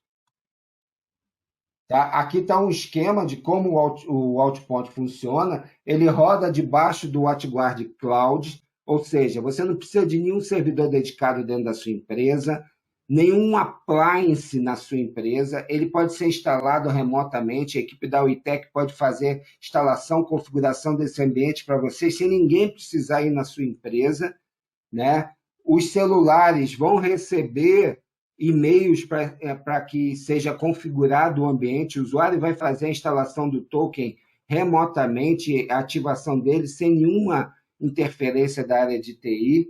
Tá? Aqui está um esquema de como o Outpoint funciona. Ele roda debaixo do WatchGuard Cloud, ou seja, você não precisa de nenhum servidor dedicado dentro da sua empresa, nenhum appliance na sua empresa. Ele pode ser instalado remotamente, a equipe da UITEC pode fazer instalação, configuração desse ambiente para você, sem ninguém precisar ir na sua empresa, né? Os celulares vão receber e-mails para que seja configurado o ambiente, o usuário vai fazer a instalação do token remotamente, a ativação dele sem nenhuma interferência da área de TI.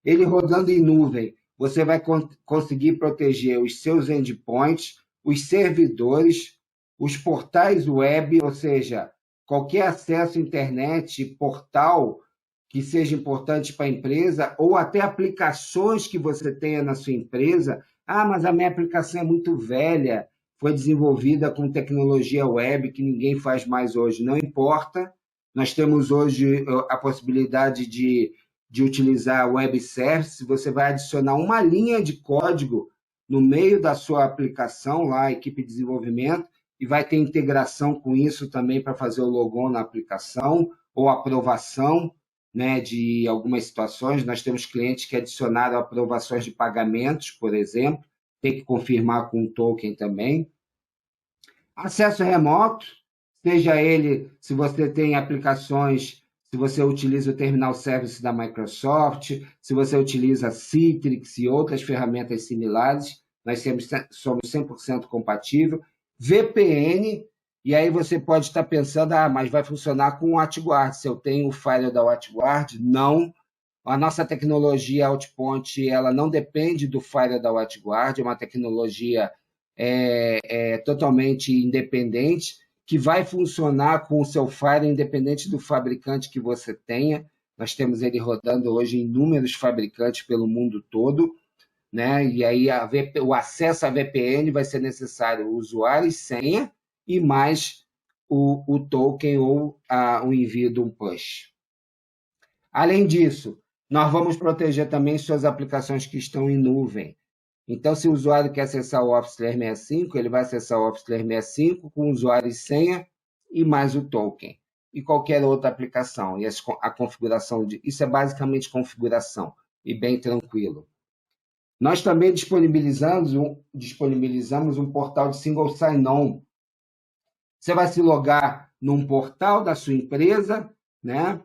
Ele rodando em nuvem, você vai conseguir proteger os seus endpoints, os servidores, os portais web, ou seja, qualquer acesso à internet, portal que seja importante para a empresa, ou até aplicações que você tenha na sua empresa. Mas a minha aplicação é muito velha, foi desenvolvida com tecnologia web que ninguém faz mais hoje. Não importa, nós temos hoje a possibilidade de utilizar web service. Você vai adicionar uma linha de código no meio da sua aplicação, lá, a equipe de desenvolvimento, e vai ter integração com isso também para fazer o logon na aplicação, ou aprovação. né, de algumas situações. Nós temos clientes que adicionaram aprovações de pagamentos, por exemplo, tem que confirmar com o token também. Acesso remoto, seja ele, se você tem aplicações, se você utiliza o Terminal Service da Microsoft, se você utiliza Citrix e outras ferramentas similares, nós somos 100% compatível. VPN, e aí você pode estar pensando, mas vai funcionar com o WatchGuard. Se eu tenho o firewall da WatchGuard, não. A nossa tecnologia Outpoint, ela não depende do firewall da WatchGuard, é uma tecnologia totalmente independente, que vai funcionar com o seu firewall independente do fabricante que você tenha. Nós temos ele rodando hoje em inúmeros fabricantes pelo mundo todo, né? E aí o acesso à VPN vai ser necessário o usuário e senha e mais o token ou o envio de um push. Além disso, nós vamos proteger também suas aplicações que estão em nuvem. Então, se o usuário quer acessar o Office 365, ele vai acessar o Office 365 com o usuário e senha e mais o token. E qualquer outra aplicação. E a configuração isso é basicamente configuração e bem tranquilo. Nós também disponibilizamos um portal de single sign-on. Você vai se logar num portal da sua empresa, né?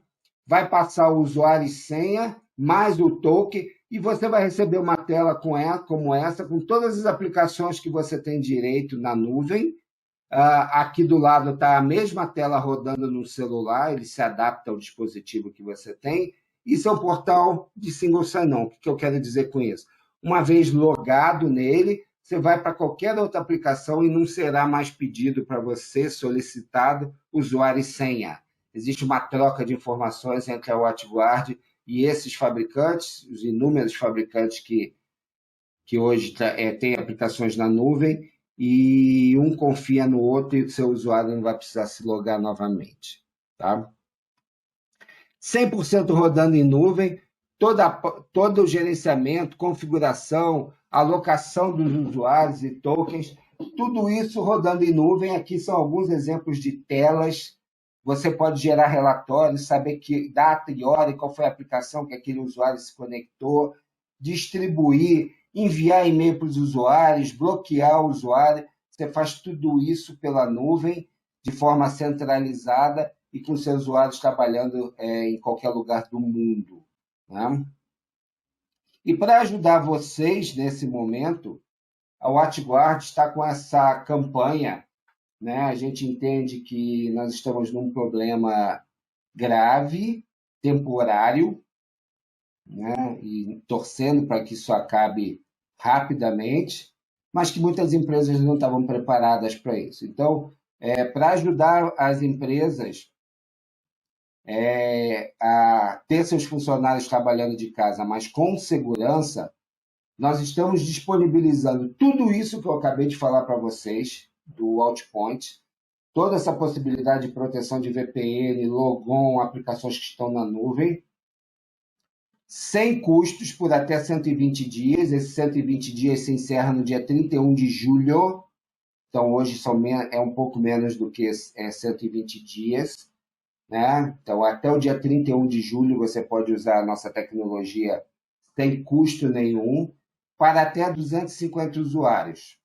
Vai passar o usuário e senha, mais o token, e você vai receber uma tela como essa, com todas as aplicações que você tem direito na nuvem. Aqui do lado está a mesma tela rodando no celular, ele se adapta ao dispositivo que você tem. Isso é um portal de single sign-on. O que eu quero dizer com isso? Uma vez logado nele, você vai para qualquer outra aplicação e não será mais pedido para você, solicitado, usuário e senha. Existe uma troca de informações entre a WatchGuard e esses fabricantes, os inúmeros fabricantes que hoje têm aplicações na nuvem, e um confia no outro e o seu usuário não vai precisar se logar novamente. Tá? 100% rodando em nuvem, todo o gerenciamento, configuração, alocação dos usuários e tokens, tudo isso rodando em nuvem. Aqui são alguns exemplos de telas. Você pode gerar relatórios, saber que data e hora e qual foi a aplicação que aquele usuário se conectou, distribuir, enviar e-mail para os usuários, bloquear o usuário. Você faz tudo isso pela nuvem, de forma centralizada e com seus usuários trabalhando em qualquer lugar do mundo. Né? E para ajudar vocês nesse momento, a WatchGuard está com essa campanha, né? A gente entende que nós estamos num problema grave, temporário, né? E torcendo para que isso acabe rapidamente, mas que muitas empresas não estavam preparadas para isso. Então, para ajudar as empresas a ter seus funcionários trabalhando de casa, mas com segurança, nós estamos disponibilizando tudo isso que eu acabei de falar para vocês, do Outpoint, toda essa possibilidade de proteção de VPN, logon, aplicações que estão na nuvem, sem custos por até 120 dias. Esses 120 dias se encerram no dia 31 de julho, então hoje é um pouco menos do que 120 dias. Né? Então, até o dia 31 de julho, você pode usar a nossa tecnologia sem custo nenhum, para até 250 usuários.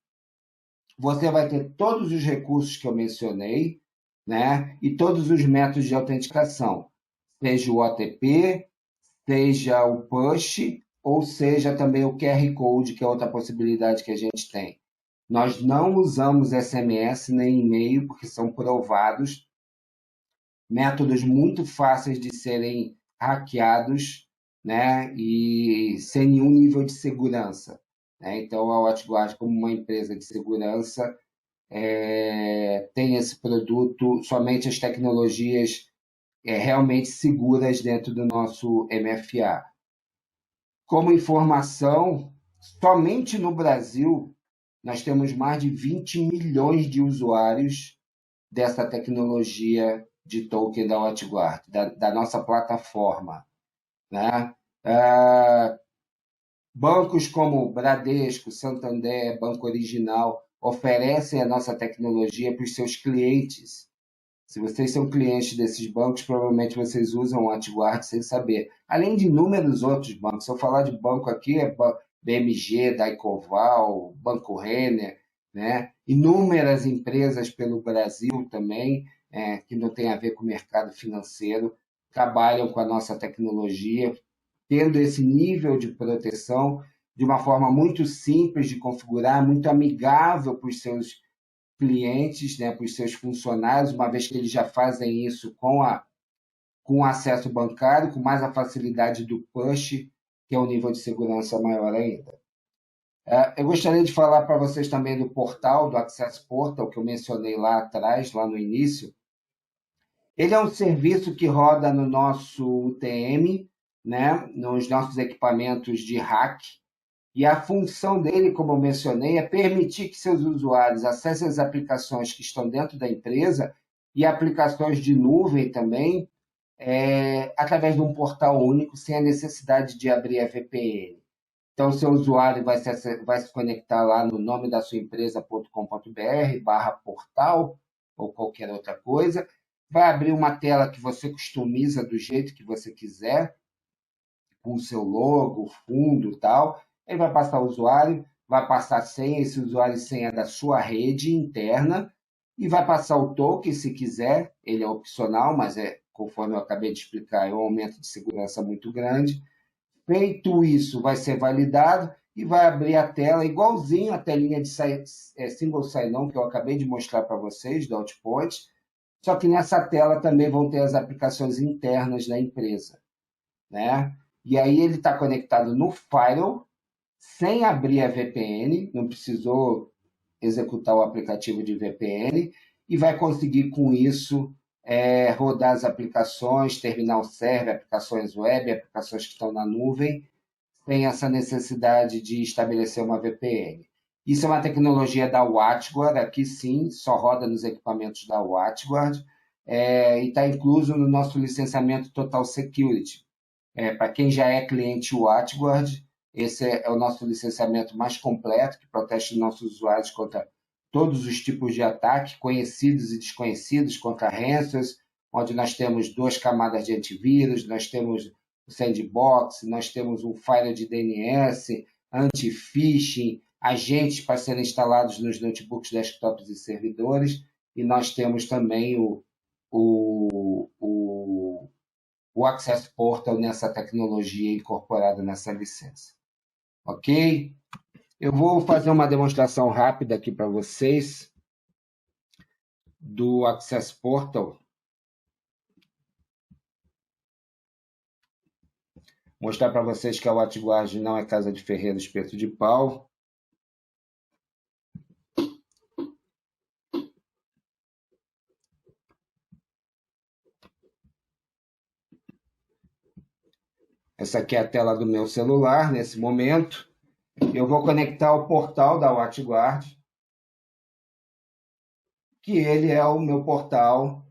Você vai ter todos os recursos que eu mencionei, né? E todos os métodos de autenticação, seja o OTP, seja o push, ou seja também o QR Code, que é outra possibilidade que a gente tem. Nós não usamos SMS nem e-mail, porque são provados, métodos muito fáceis de serem hackeados, né? E sem nenhum nível de segurança. Né? Então, a WatchGuard, como uma empresa de segurança, tem esse produto, somente as tecnologias realmente seguras dentro do nosso MFA. Como informação, somente no Brasil, nós temos mais de 20 milhões de usuários dessa tecnologia de token da WatchGuard, da nossa plataforma. Né? Bancos como Bradesco, Santander, Banco Original, oferecem a nossa tecnologia para os seus clientes. Se vocês são clientes desses bancos, provavelmente vocês usam o WatchGuard sem saber. Além de inúmeros outros bancos. Se eu falar de banco aqui, é BMG, Daicoval, Banco Renner, né? Inúmeras empresas pelo Brasil também, que não tem a ver com o mercado financeiro, trabalham com a nossa tecnologia, tendo esse nível de proteção de uma forma muito simples de configurar, muito amigável para os seus clientes, né, para os seus funcionários, uma vez que eles já fazem isso com acesso bancário, com mais a facilidade do push, que é um nível de segurança maior ainda. Eu gostaria de falar para vocês também do portal, do Access Portal, que eu mencionei lá atrás, lá no início. Ele é um serviço que roda no nosso UTM, né, nos nossos equipamentos de hack, e a função dele, como eu mencionei, é permitir que seus usuários acessem as aplicações que estão dentro da empresa e aplicações de nuvem também, através de um portal único, sem a necessidade de abrir a VPN. Então, o seu usuário vai se conectar lá no nome da sua empresa.com.br/portal ou qualquer outra coisa, vai abrir uma tela que você customiza do jeito que você quiser, com o seu logo, fundo e tal. Ele vai passar o usuário, vai passar a senha, esse usuário e senha da sua rede interna, e vai passar o token, se quiser. Ele é opcional, mas conforme eu acabei de explicar, é um aumento de segurança muito grande. Feito isso, vai ser validado e vai abrir a tela, igualzinho a telinha de single sign-on que eu acabei de mostrar para vocês, do Outpoint, só que nessa tela também vão ter as aplicações internas da empresa, né? E aí ele está conectado no Firewall, sem abrir a VPN, não precisou executar o aplicativo de VPN, e vai conseguir, com isso, rodar as aplicações, terminal server, aplicações web, aplicações que estão na nuvem, sem essa necessidade de estabelecer uma VPN. Isso é uma tecnologia da WatchGuard, aqui sim, só roda nos equipamentos da WatchGuard, e está incluso no nosso licenciamento Total Security. Para quem já é cliente WatchGuard, esse é o nosso licenciamento mais completo, que protege os nossos usuários contra todos os tipos de ataque, conhecidos e desconhecidos, contra ransomware, onde nós temos 2 camadas de antivírus, nós temos o sandbox, nós temos um firewall de DNS, anti-phishing, agentes para serem instalados nos notebooks, desktops e servidores, e nós temos também o Access Portal nessa tecnologia incorporada nessa licença. Ok? Eu vou fazer uma demonstração rápida aqui para vocês do Access Portal. Mostrar para vocês que a WatchGuard não é casa de ferreiro, espeto de pau. Essa aqui é a tela do meu celular, nesse momento. Eu vou conectar o portal da WatchGuard, que ele é o meu portal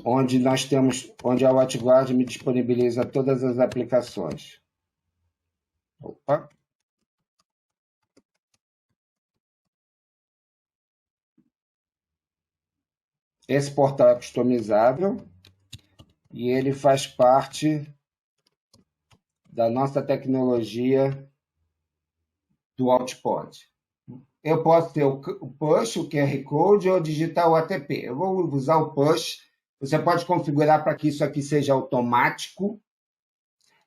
onde a WatchGuard me disponibiliza todas as aplicações. Opa! Esse portal é customizável e ele faz parte da nossa tecnologia do Outpoint. Eu posso ter o push, o QR Code ou digitar o ATP. Eu vou usar o push. Você pode configurar para que isso aqui seja automático.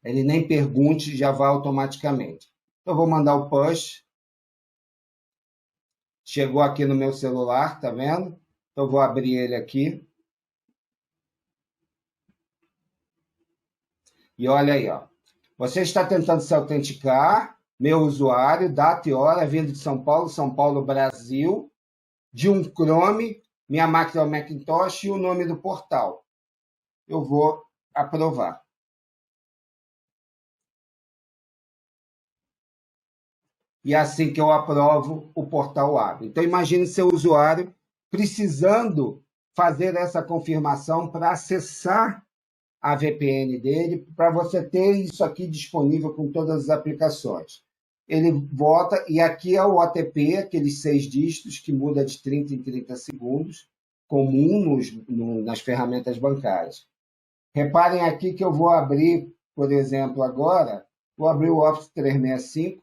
Ele nem pergunte, já vai automaticamente. Eu vou mandar o push. Chegou aqui no meu celular, tá vendo? Então, eu vou abrir ele aqui. E olha aí, ó. Você está tentando se autenticar, meu usuário, data e hora, vindo de São Paulo, Brasil, de um Chrome, minha máquina é o Macintosh e o nome do portal. Eu vou aprovar. E assim que eu aprovo, o portal abre. Então, imagine seu usuário precisando fazer essa confirmação para acessar a VPN dele, para você ter isso aqui disponível com todas as aplicações. ele volta, e aqui é o OTP, aqueles 6 dígitos que muda de 30 em 30 segundos, comum nas ferramentas bancárias. Reparem aqui que eu vou abrir, por exemplo, agora, vou abrir o Office 365.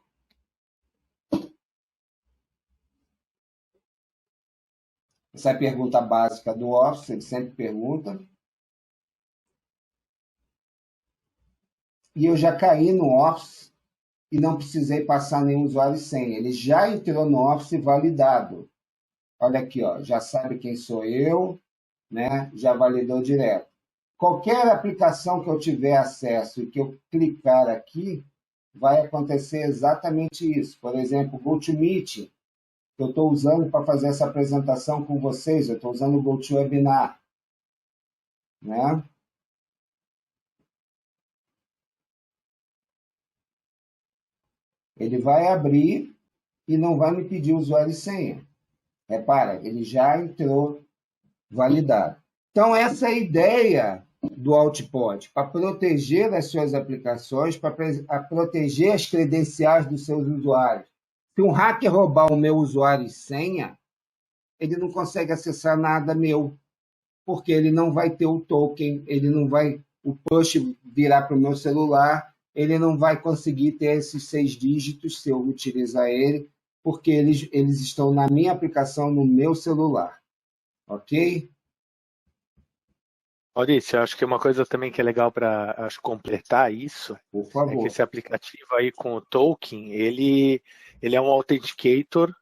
Essa é a pergunta básica do Office, ele sempre pergunta. E eu já caí no Office e não precisei passar nenhum usuário e senha. Ele já entrou no Office validado. Olha aqui, ó, já sabe quem sou eu, né? Já validou direto. Qualquer aplicação que eu tiver acesso e que eu clicar aqui, vai acontecer exatamente isso. Por exemplo, o GoToMeeting, que eu estou usando para fazer essa apresentação com vocês, eu estou usando o GoToWebinar, né? Ele vai abrir e não vai me pedir usuário e senha. Repara, ele já entrou validado. Então, essa é a ideia do Outpod, para proteger as suas aplicações, para proteger as credenciais dos seus usuários. Se um hacker roubar o meu usuário e senha, ele não consegue acessar nada meu, porque ele não vai ter o token, ele não vai o push virar para o meu celular, ele não vai conseguir ter esses 6 dígitos se eu utilizar ele, porque eles estão na minha aplicação, no meu celular. Ok? Maurício, eu acho que uma coisa também que é legal para completar isso Por é favor. que esse aplicativo aí com o token, ele é um authenticator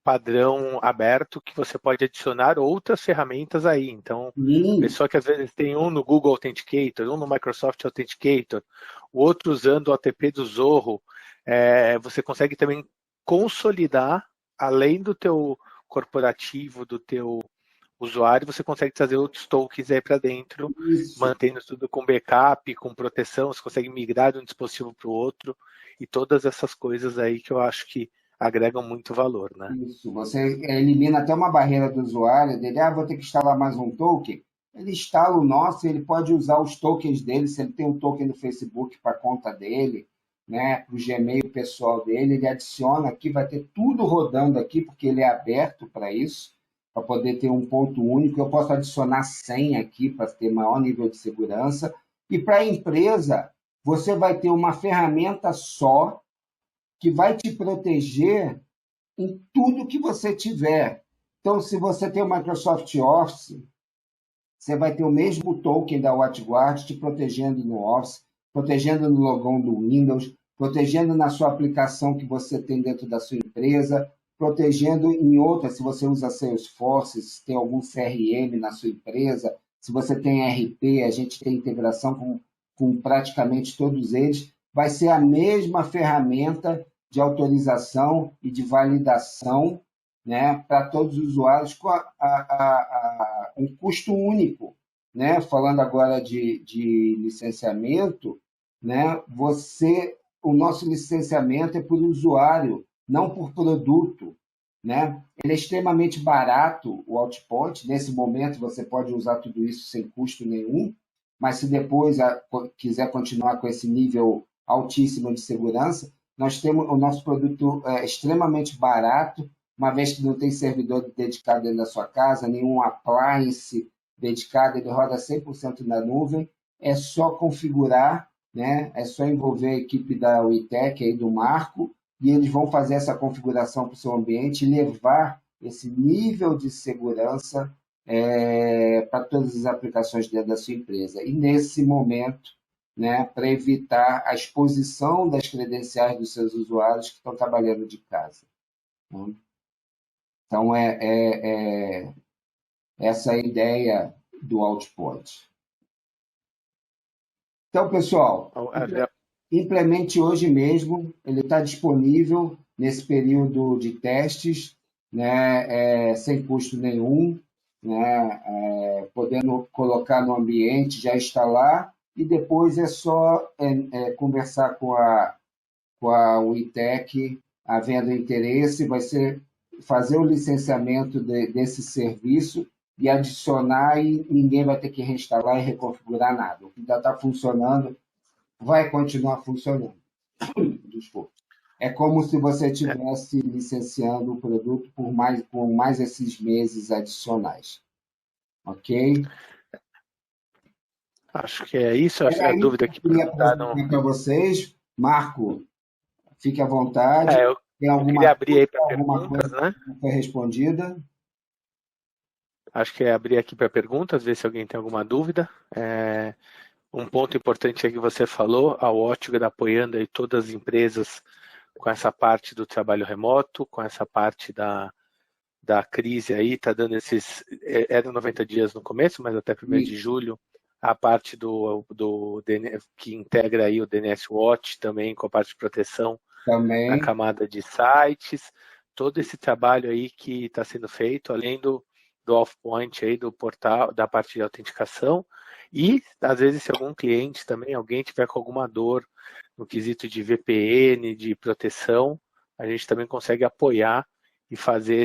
padrão aberto que você pode adicionar outras ferramentas aí. Então, pessoa que às vezes tem um no Google Authenticator, um no Microsoft Authenticator, o outro usando o OTP do Zorro, você consegue também consolidar, além do teu corporativo, do teu usuário, você consegue trazer outros tokens aí para dentro, mantendo tudo com backup, com proteção, você consegue migrar de um dispositivo para o outro, e todas essas coisas aí que eu acho que agregam muito valor, né? Isso, você elimina até uma barreira do usuário, dele, vou ter que instalar mais um token. Ele instala o nosso e ele pode usar os tokens dele, se ele tem um token do Facebook para a conta dele, né, para o Gmail pessoal dele, ele adiciona aqui, vai ter tudo rodando aqui, porque ele é aberto para isso, para poder ter um ponto único. Eu posso adicionar senha aqui para ter maior nível de segurança. E para a empresa, você vai ter uma ferramenta só que vai te proteger em tudo que você tiver. Então, se você tem o Microsoft Office, você vai ter o mesmo token da WatchGuard te protegendo no Office, protegendo no logão do Windows, protegendo na sua aplicação que você tem dentro da sua empresa, protegendo em outras, se você usa Salesforce, se tem algum CRM na sua empresa, se você tem RP, a gente tem integração com praticamente todos eles, vai ser a mesma ferramenta de autorização e de validação, né, para todos os usuários com um custo único. Né? Falando agora de licenciamento, né, o nosso licenciamento é por usuário, não por produto. Né? Ele é extremamente barato, o Outpoint. Nesse momento, você pode usar tudo isso sem custo nenhum, mas se depois quiser continuar com esse nível altíssimo de segurança, nós temos o nosso produto extremamente barato, uma vez que não tem servidor dedicado dentro da sua casa, nenhum appliance dedicado, ele roda 100% na nuvem, é só configurar, né? É só envolver a equipe da WeTech, aí do Marco, e eles vão fazer essa configuração para o seu ambiente e levar esse nível de segurança para todas as aplicações dentro da sua empresa. E nesse momento, né, para evitar a exposição das credenciais dos seus usuários que estão trabalhando de casa. Né? Então, essa é a ideia do Outpoint. Então, pessoal, implemente hoje mesmo, ele está disponível nesse período de testes, né, sem custo nenhum, né, podendo colocar no ambiente, já instalar, e depois é só conversar com a WeTech, havendo interesse, vai ser fazer o licenciamento desse serviço e adicionar, e ninguém vai ter que reinstalar e reconfigurar nada. O que já está funcionando vai continuar funcionando. Desculpa. É como se você estivesse licenciando o produto por mais esses meses adicionais. Ok? Acho que é isso. Acho que Era a isso que dúvida eu que queria perguntaram. apresentar para vocês. Marco, fique à vontade. Eu Tem queria alguma abrir aí dúvida, para alguma perguntas, coisa né? que não foi respondida? Acho que é abrir aqui para perguntas, ver se alguém tem alguma dúvida. Um ponto importante é que você falou, a Watchguard apoiando aí todas as empresas com essa parte do trabalho remoto, com essa parte da crise aí, está dando esses. Eram 90 dias no começo, mas até 1º de Isso, julho, a parte do que integra aí o DNS Watch também com a parte de proteção na também. camada de sites, todo esse trabalho aí que está sendo feito, além do off-point aí do portal, da parte de autenticação, e às vezes se algum cliente também, alguém tiver com alguma dor no quesito de VPN, de proteção, a gente também consegue apoiar e fazer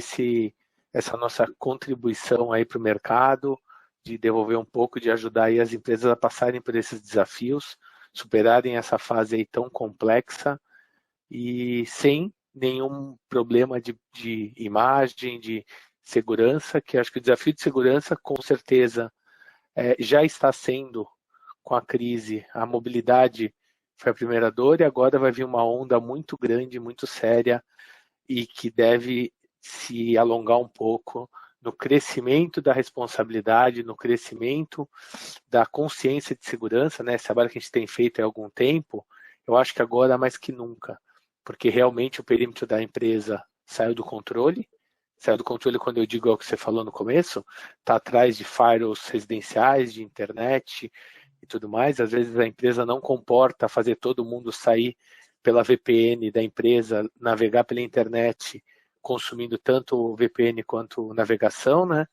essa nossa contribuição aí para o mercado, de devolver um pouco, de ajudar aí as empresas a passarem por esses desafios, superarem essa fase aí tão complexa e sem nenhum problema de imagem, de segurança, que acho que o desafio de segurança, com certeza, já está sendo com a crise. A mobilidade foi a primeira dor e agora vai vir uma onda muito grande, muito séria e que deve se alongar um pouco no crescimento da responsabilidade, no crescimento da consciência de segurança, né? Esse trabalho que a gente tem feito há algum tempo, eu acho que agora mais que nunca, porque realmente o perímetro da empresa saiu do controle. Saiu do controle quando eu digo é o que você falou no começo, está atrás de firewalls residenciais, de internet e tudo mais. Às vezes a empresa não comporta fazer todo mundo sair pela VPN da empresa, navegar pela internet, consumindo tanto o VPN quanto navegação, né?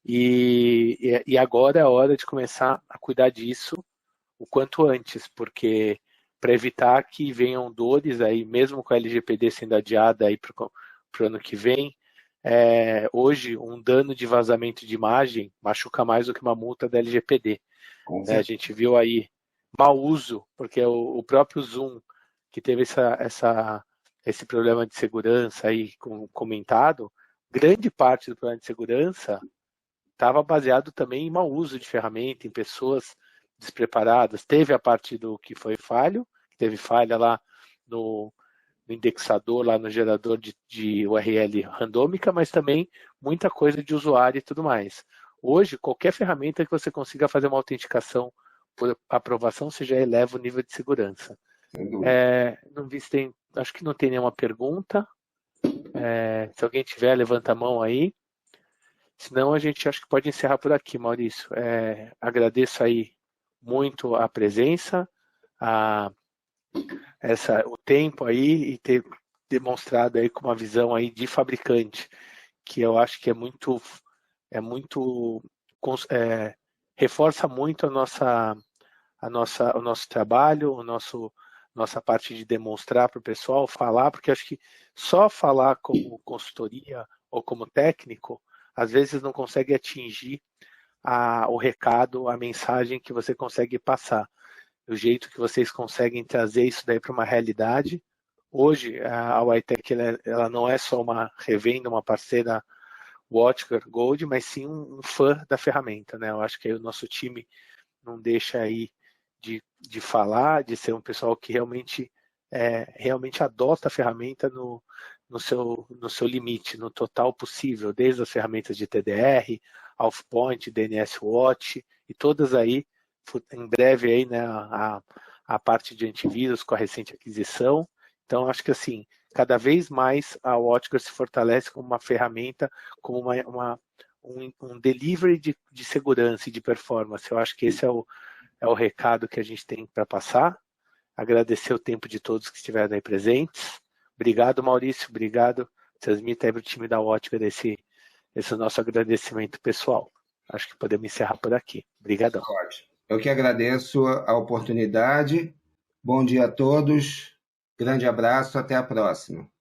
E agora é a hora de começar a cuidar disso o quanto antes, porque para evitar que venham dores aí, mesmo com a LGPD sendo adiada aí para o ano que vem, hoje um dano de vazamento de imagem machuca mais do que uma multa da LGPD. Com A certeza. gente viu aí mau uso, porque o próprio Zoom, que teve esse problema de segurança aí comentado, grande parte do problema de segurança estava baseado também em mau uso de ferramenta, em pessoas despreparadas. Teve a parte do que foi falho, teve falha lá no indexador, lá no gerador de URL randômica, mas também muita coisa de usuário e tudo mais. Hoje, qualquer ferramenta que você consiga fazer uma autenticação por aprovação, você já eleva o nível de segurança. Sem dúvida. Não vi se tem, acho que não tem nenhuma pergunta. Se alguém tiver, levanta a mão aí. Senão a gente acho que pode encerrar por aqui, Maurício. Agradeço aí muito a presença, o tempo aí e ter demonstrado aí com uma visão aí de fabricante, que eu acho que reforça muito o nosso trabalho, nossa parte de demonstrar para o pessoal, falar, porque acho que só falar como consultoria ou como técnico, às vezes não consegue atingir o recado, a mensagem que você consegue passar. O jeito que vocês conseguem trazer isso daí para uma realidade. Hoje, a Whitec ela não é só uma revenda, uma parceira Watchguard Gold, mas sim um fã da ferramenta, né? Eu acho que aí o nosso time não deixa aí de falar, de ser um pessoal que realmente adota a ferramenta no seu limite, no total possível, desde as ferramentas de TDR, Offpoint, DNS Watch e todas aí, em breve aí, né, a parte de antivírus com a recente aquisição. Então, acho que assim, cada vez mais a Watchguard se fortalece como uma ferramenta, como um delivery de segurança e de performance. Eu acho que esse é o recado que a gente tem para passar. Agradecer o tempo de todos que estiveram aí presentes. Obrigado, Maurício. Obrigado. Transmita aí para o time da Ótica esse nosso agradecimento pessoal. Acho que podemos encerrar por aqui. Obrigadão. Ótimo. Eu que agradeço a oportunidade. Bom dia a todos. Grande abraço. Até a próxima.